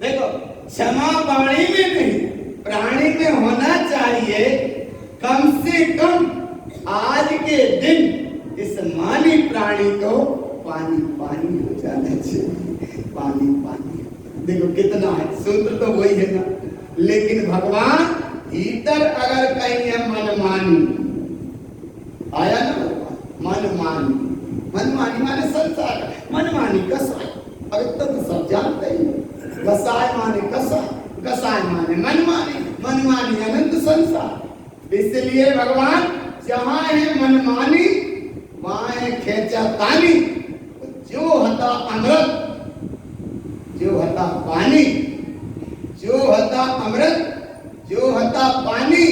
देखो, क्षमा वाणी में नहीं प्राणी में होना चाहिए। कम से कम आज के दिन इस मानी प्राणी को पानी पानी हो जाना चाहिए। पानी पानी, देखो कितना है, सूत्र तो वही है ना। लेकिन भगवान भीतर अगर कहीं है मनमानी, आया ना मनमानी, मनमानी माने संसार, मनमानी कसाय, अगर तो सब जानते ही, कसाय माने कसाय, कसाय माने मनमानी, मनमानी अनंत संसार। इसलिए भगवान जहां है मनमानी वहां है खेचा तानी। जो हता अमृत, जो हता पानी, जो हता अमृत, जो हता पानी,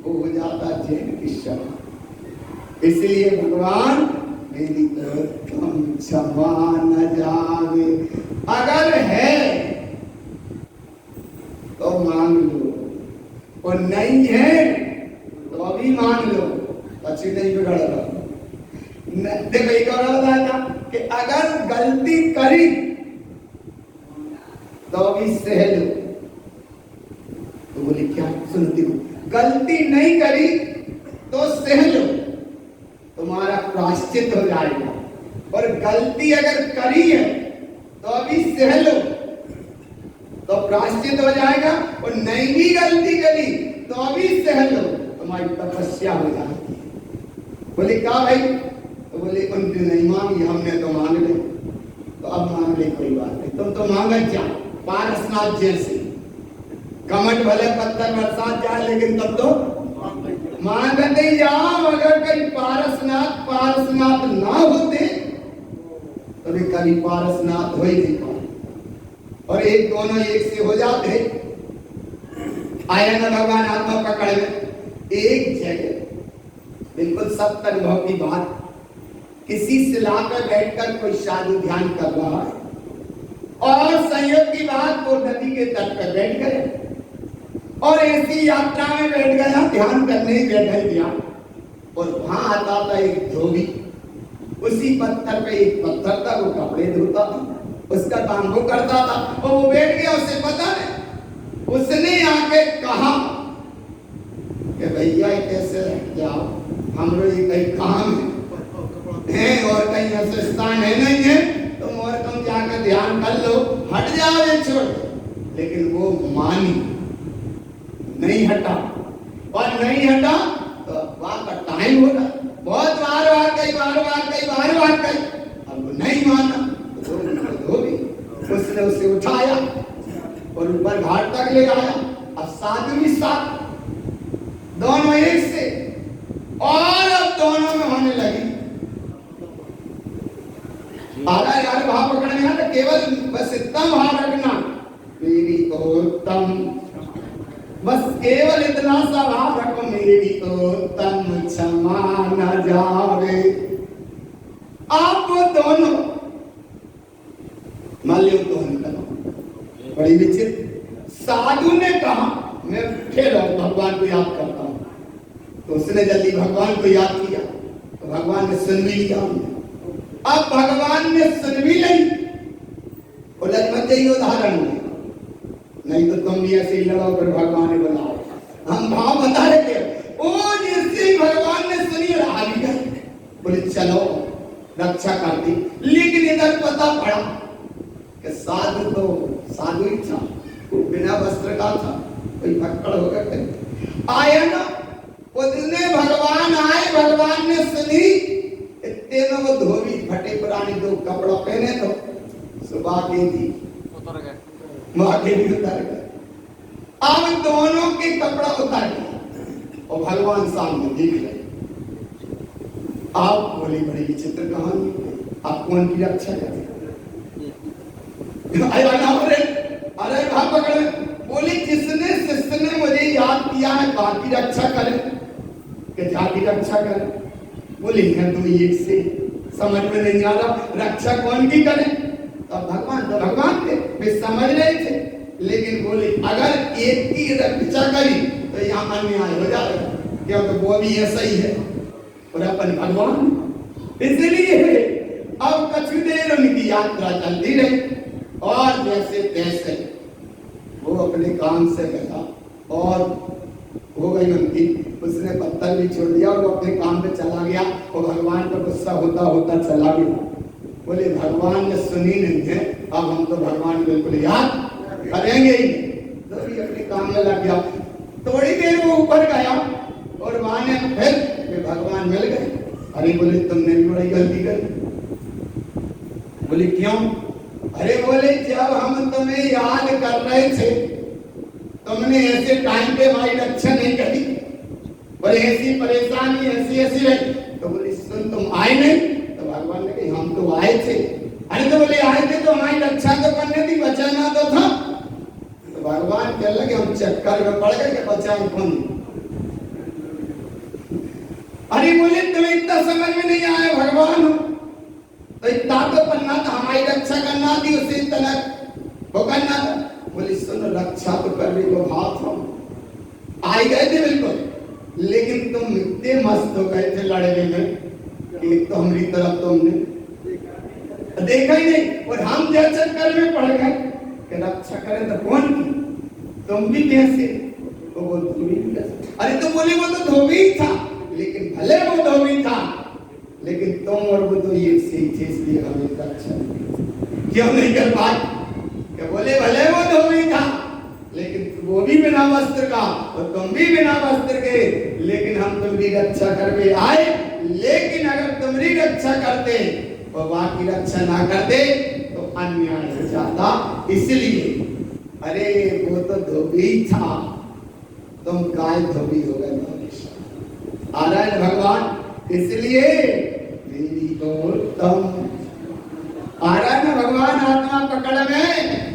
वो हो जाता जैन की क्षमा। इसलिए भगवान मेरी उत्तम क्षमा न जावे। अगर है तो मांग लो, और नहीं है तो अभी मांग लो, अच्छी नहीं बिगड़ेगा। देखो एक और बताया कि अगर गलती करी तो भी सह लो। तो बोले क्या, सुनती हो, गलती नहीं करी तो सह लो, तुम्हारा प्रायश्चित हो जाएगा। और गलती अगर करी है तो अभी सह लो तो प्रायश्चित हो जाएगा। और नहीं भी गलती करी तो अभी सह लो, तुम्हारी तपस्या हो जाएगी। बोले क्या भाई? तो बोले उनकी नहीं मांगी, हमने तो मांग ले। तो अब मांग ले, कोई बात नहीं, तुम तो मांगत जाओ पारसनाथ जैसे। कमट भले पत्थर बरसात जाए, लेकिन तब तो मांगते ही जाओ। अगर कहीं पारसनाथ पारसनाथ ना होते तो भी कभी पारसनाथ हो ही नहीं पाए, और एक दोनों एक से हो जाते। आया ना भगवान आत्मा पकड़ में एक जगह बिल्कुल सत्य अनुभव की बात, किसी शिला पर बैठकर कोई साधु ध्यान कर रहा है, और संयोग की बात वो नदी के तट पर बैठ गए, और ऐसी यात्रा में बैठ गया, ध्यान करने ही बैठा ही ध्यान। और वहां आता था एक धोबी, उसी पत्थर पे एक पत्थर था, वो कपड़े धोता था, उसका काम वो करता था, और वो बैठ गया, उसे पता नहीं। उसने आके कहा कि भैया कैसे जाओ, हम लोग कहीं काम है और कहीं ऐसे स्थान है नहीं है, तुम जाकर ध्यान कर लो, हट जाओ ये छोड़। लेकिन वो मानी नहीं हटा, और नहीं हटा तो वहां का टाइम हो रहा, बहुत बार बार कई बार कई, अब वो नहीं माना तो भी उसने उसे उठाया और ऊपर घाट तक ले आया। अब साधु भी साथ, दोनों एक से, और अब दोनों में होने लगी। आधा यार भाव पकड़ने का, तो केवल बस इतना भाव रखना, मेरी तो उत्तम, बस केवल इतना सा भाव रखो, मेरी तो उत्तम क्षमा न जावे। आप वो दोनों मान लो, दोनों बड़ी विचित्र। साधु ने कहा मैं फिर भगवान को याद करता हूं, तो उसने जल्दी भगवान को याद किया, तो भगवान ने सुन भी लिया। अब भगवान ने सुन भी ली, उलझ मत जाइए उदाहरण में, नहीं तो तुम भी ऐसे ही लड़ो, फिर भगवान ने बुलाओ। हम भाव बता रहे थे, ओ जिससे भगवान ने सुनी और आ गया, बोले चलो रक्षा कर दी। लेकिन इधर पता पड़ा कि साधु तो साधु ही था, वो बिना वस्त्र का था, कोई फक्कड़ होकर के आया ना, उसने भगवान आए, भगवान ने सुनी, इतने में वो धोबी फटे पुराने दो कपड़ा पहने, तो सुबह के थी उतर गए, माथे भी उतर गए। अब दोनों के कपड़ा उतर गया, और भगवान सामने देख रहे। आप बोले बड़ी विचित्र कहानी, आप कौन की रक्षा करें? अरे भाग पकड़े। बोले जिसने शिष्य ने मुझे याद किया है बाकी रक्षा करे कि जाति रक्षा करे। बोले है तो एक से समझ में नहीं आ रहा, रक्षा कौन की करे? तब भगवान थे, वे समझ रहे थे, लेकिन बोले अगर एक की रक्षा करी तो यहाँ अन्याय हो जाएगा, क्योंकि वो भी ऐसा ही है और अपन भगवान। इसलिए अब कुछ देर उनकी यात्रा चलती रही और जैसे तैसे वो अपने काम से गया और हो गई उनकी, उसने पत्थर भी छोड़ दिया और वो अपने काम पे चला गया और भगवान का गुस्सा होता होता चला गया। बोले भगवान ने सुनी नहीं है, अब हम तो भगवान बिल्कुल याद करेंगे ही। तो भी अपने काम में लग गया। थोड़ी देर वो ऊपर गया और वहां ने फिर भगवान मिल गए। अरे बोले तुमने भी बड़ी गलती करी। बोले क्यों? अरे बोले जब हम तुम्हें याद कर रहे थे तुमने ऐसे टाइम पे हमारी रक्षा नहीं करी, बोले ऐसी परेशानी ऐसी रही। तो बोले सुन तुम आए नहीं? तो भगवान ने कहा हम तो आए थे। अरे तो बोले आए थे तो हमारी रक्षा तो करने थी, बचाना तो था। तो भगवान कहने लगे हम चक्कर में पड़ गए कि बचाए कौन? अरे बोले तुम्हें इतना समझ में नहीं आया भगवान हो तो इतना तो करना था, हमारी रक्षा करना थी, उसे इतना वो करना था। बोले सुन रक्षा तो करने को भाव था, आ गए थे बिल्कुल, लेकिन तुम इतने मस्त हो गए थे लड़ने में, एक तो हमारी तरफ तुमने देखा ही नहीं और हम जब चक्कर में पड़ गए कि रक्षा करें तो कौन की? तुम भी कैसे? तो बोल तुम भी कैसे? अरे तो बोले वो तो धोबी था, लेकिन भले वो धोबी था लेकिन तुम और वो तो ये सही थे, इसलिए हमें रक्षा क्यों नहीं कर पाए? क्या बोले भले वो धोबी था लेकिन वो भी बिना वस्त्र का और तुम भी बिना वस्त्र के, लेकिन हम तुम्हारी रक्षा करके आए। लेकिन अगर तुम्हारी रक्षा करते और बाकी रक्षा ना करते तो अन्याय हो जाता। इसलिए अरे वो तो धोबी था, तुम काय धोबी हो गए? आ रहा है भगवान, इसलिए मेरी तो तुम आ रहा है ना भगवान आत्मा पकड़ में।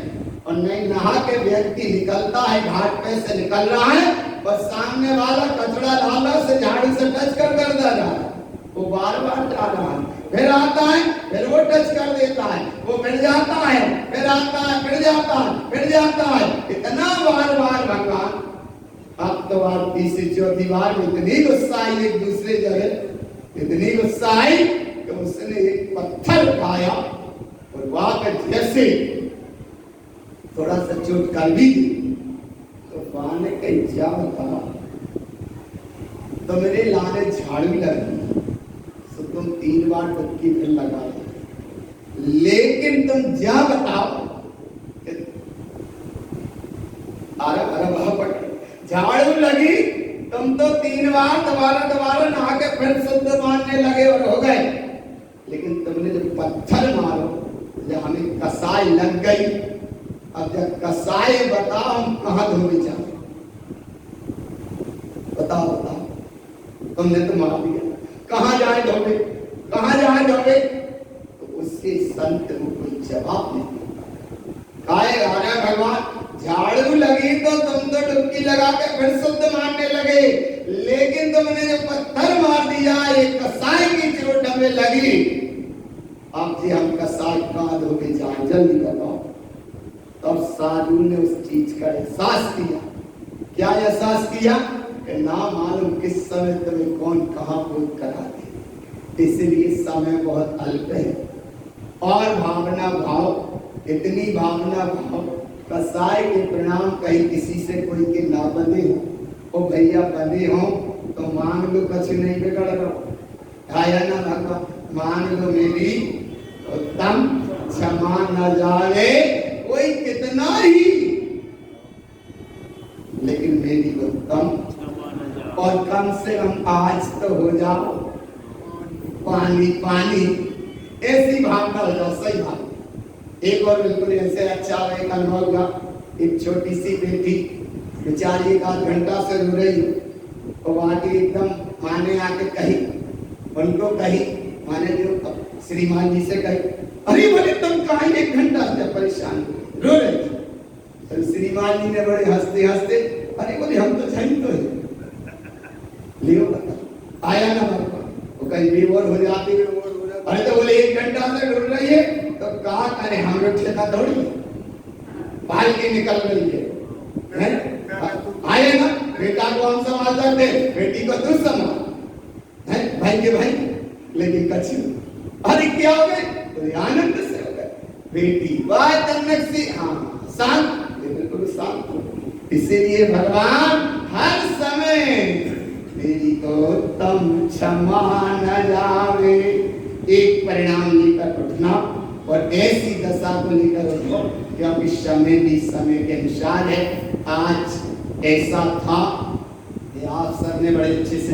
और नहीं नहा के व्यक्ति निकलता है, घाट पे से निकल रहा है और सामने वाला कचरा डाला से झाड़ू से टच कर दे रहा है, वो बार बार जा रहा है, फिर आता है, फिर वो टच कर देता है, वो मिल जाता है, फिर आता है, फिर जाता है, फिर जाता है, इतना बार बार भगवान। अब तो बार तीसरी चौथी बार इतनी गुस्सा आई एक दूसरे जगह, इतनी गुस्सा आई कि उसने एक पत्थर उठाया और वापस जैसे थोड़ा सा चोट कर भी दी तो वहां ने कहीं क्या बताया तो मेरे लाने झाड़ू लगी तो तुम 3 बार डुबकी फिर लगा दो, लेकिन तुम क्या बताओ झाड़ू लगी तुम तो 3 बार दोबारा नहा के फिर शुद्ध मानने लगे और हो गए, लेकिन तुमने जब पत्थर मारो जब हमें कसाई लग गई, अब जब कसाई बताओ हम कहाँ धोबी जाए? बताओ तुमने तो मार दिया, कहाँ जाए धोबी, कहाँ जाए धोबी? तो उसके संत को कोई जवाब नहीं देता। भगवान झाड़ू लगी तो तुम तो डुबकी लगा के फिर शुद्ध मारने लगे, लेकिन तुमने जो पत्थर मार दिया एक कसाई की चोट हमें लगी। अब जी हम कसाई कहाँ धोबी जाए, जल्दी बताओ। तब साधु ने उस चीज का एहसास किया। क्या एहसास किया? कि ना मालूम किस समय तुम्हें कौन कहाँ कोई करा दे, इसलिए समय बहुत अल्प है। और भावना भाव, इतनी भावना भाव कसाई के प्रणाम कहीं किसी से कोई के ना बने हो, ओ भैया बने हो तो मांग लो, कुछ नहीं बिगड़ रहा आया ना भगवान, मांग लो मेरी उत्तम क्षमा न जाने कोई कितना ही, लेकिन मेरी उत्तम और कम से कम आज तो हो जाओ पानी पानी, ऐसी भावना हो जाओ। सही बात। एक और बिल्कुल ऐसे अच्छा एक अनुभव हुआ। एक छोटी सी बेटी बेचारी 1 आध घंटा से रो रही, और वहां के एकदम माने आके कही, उनको कही, माने जो श्रीमान जी से कही, अरे बोले तुम कहाँ 1 घंटा से परेशान रो रहे थे। तो श्रीमान जी ने बड़े हंसते हंसते, अरे बोले हम तो चाहिए तो है लियो बता आया ना बाबा, वो कहीं बेवर हो जाते। अरे तो बोले 1 घंटा से ढूंढ रही है, तो कहा करे हम लोग ठेका थोड़ी बाल के निकल रही है, आए ना बेटा को हम संभाल दे, बेटी को तू संभाल है भाई के भाई, लेकिन कच्ची अरे क्या हो गए, तो आनंद से हो गए बेटी बात तनक से, हाँ शांत, बिल्कुल शांत। इसीलिए भगवान हर समय मेरी को तम क्षमा न जावे, एक परिणाम लेकर उठना और ऐसी दशा को लेकर उठो, क्योंकि समय भी समय के अनुसार है। आज ऐसा था, आप सबने बड़े अच्छे से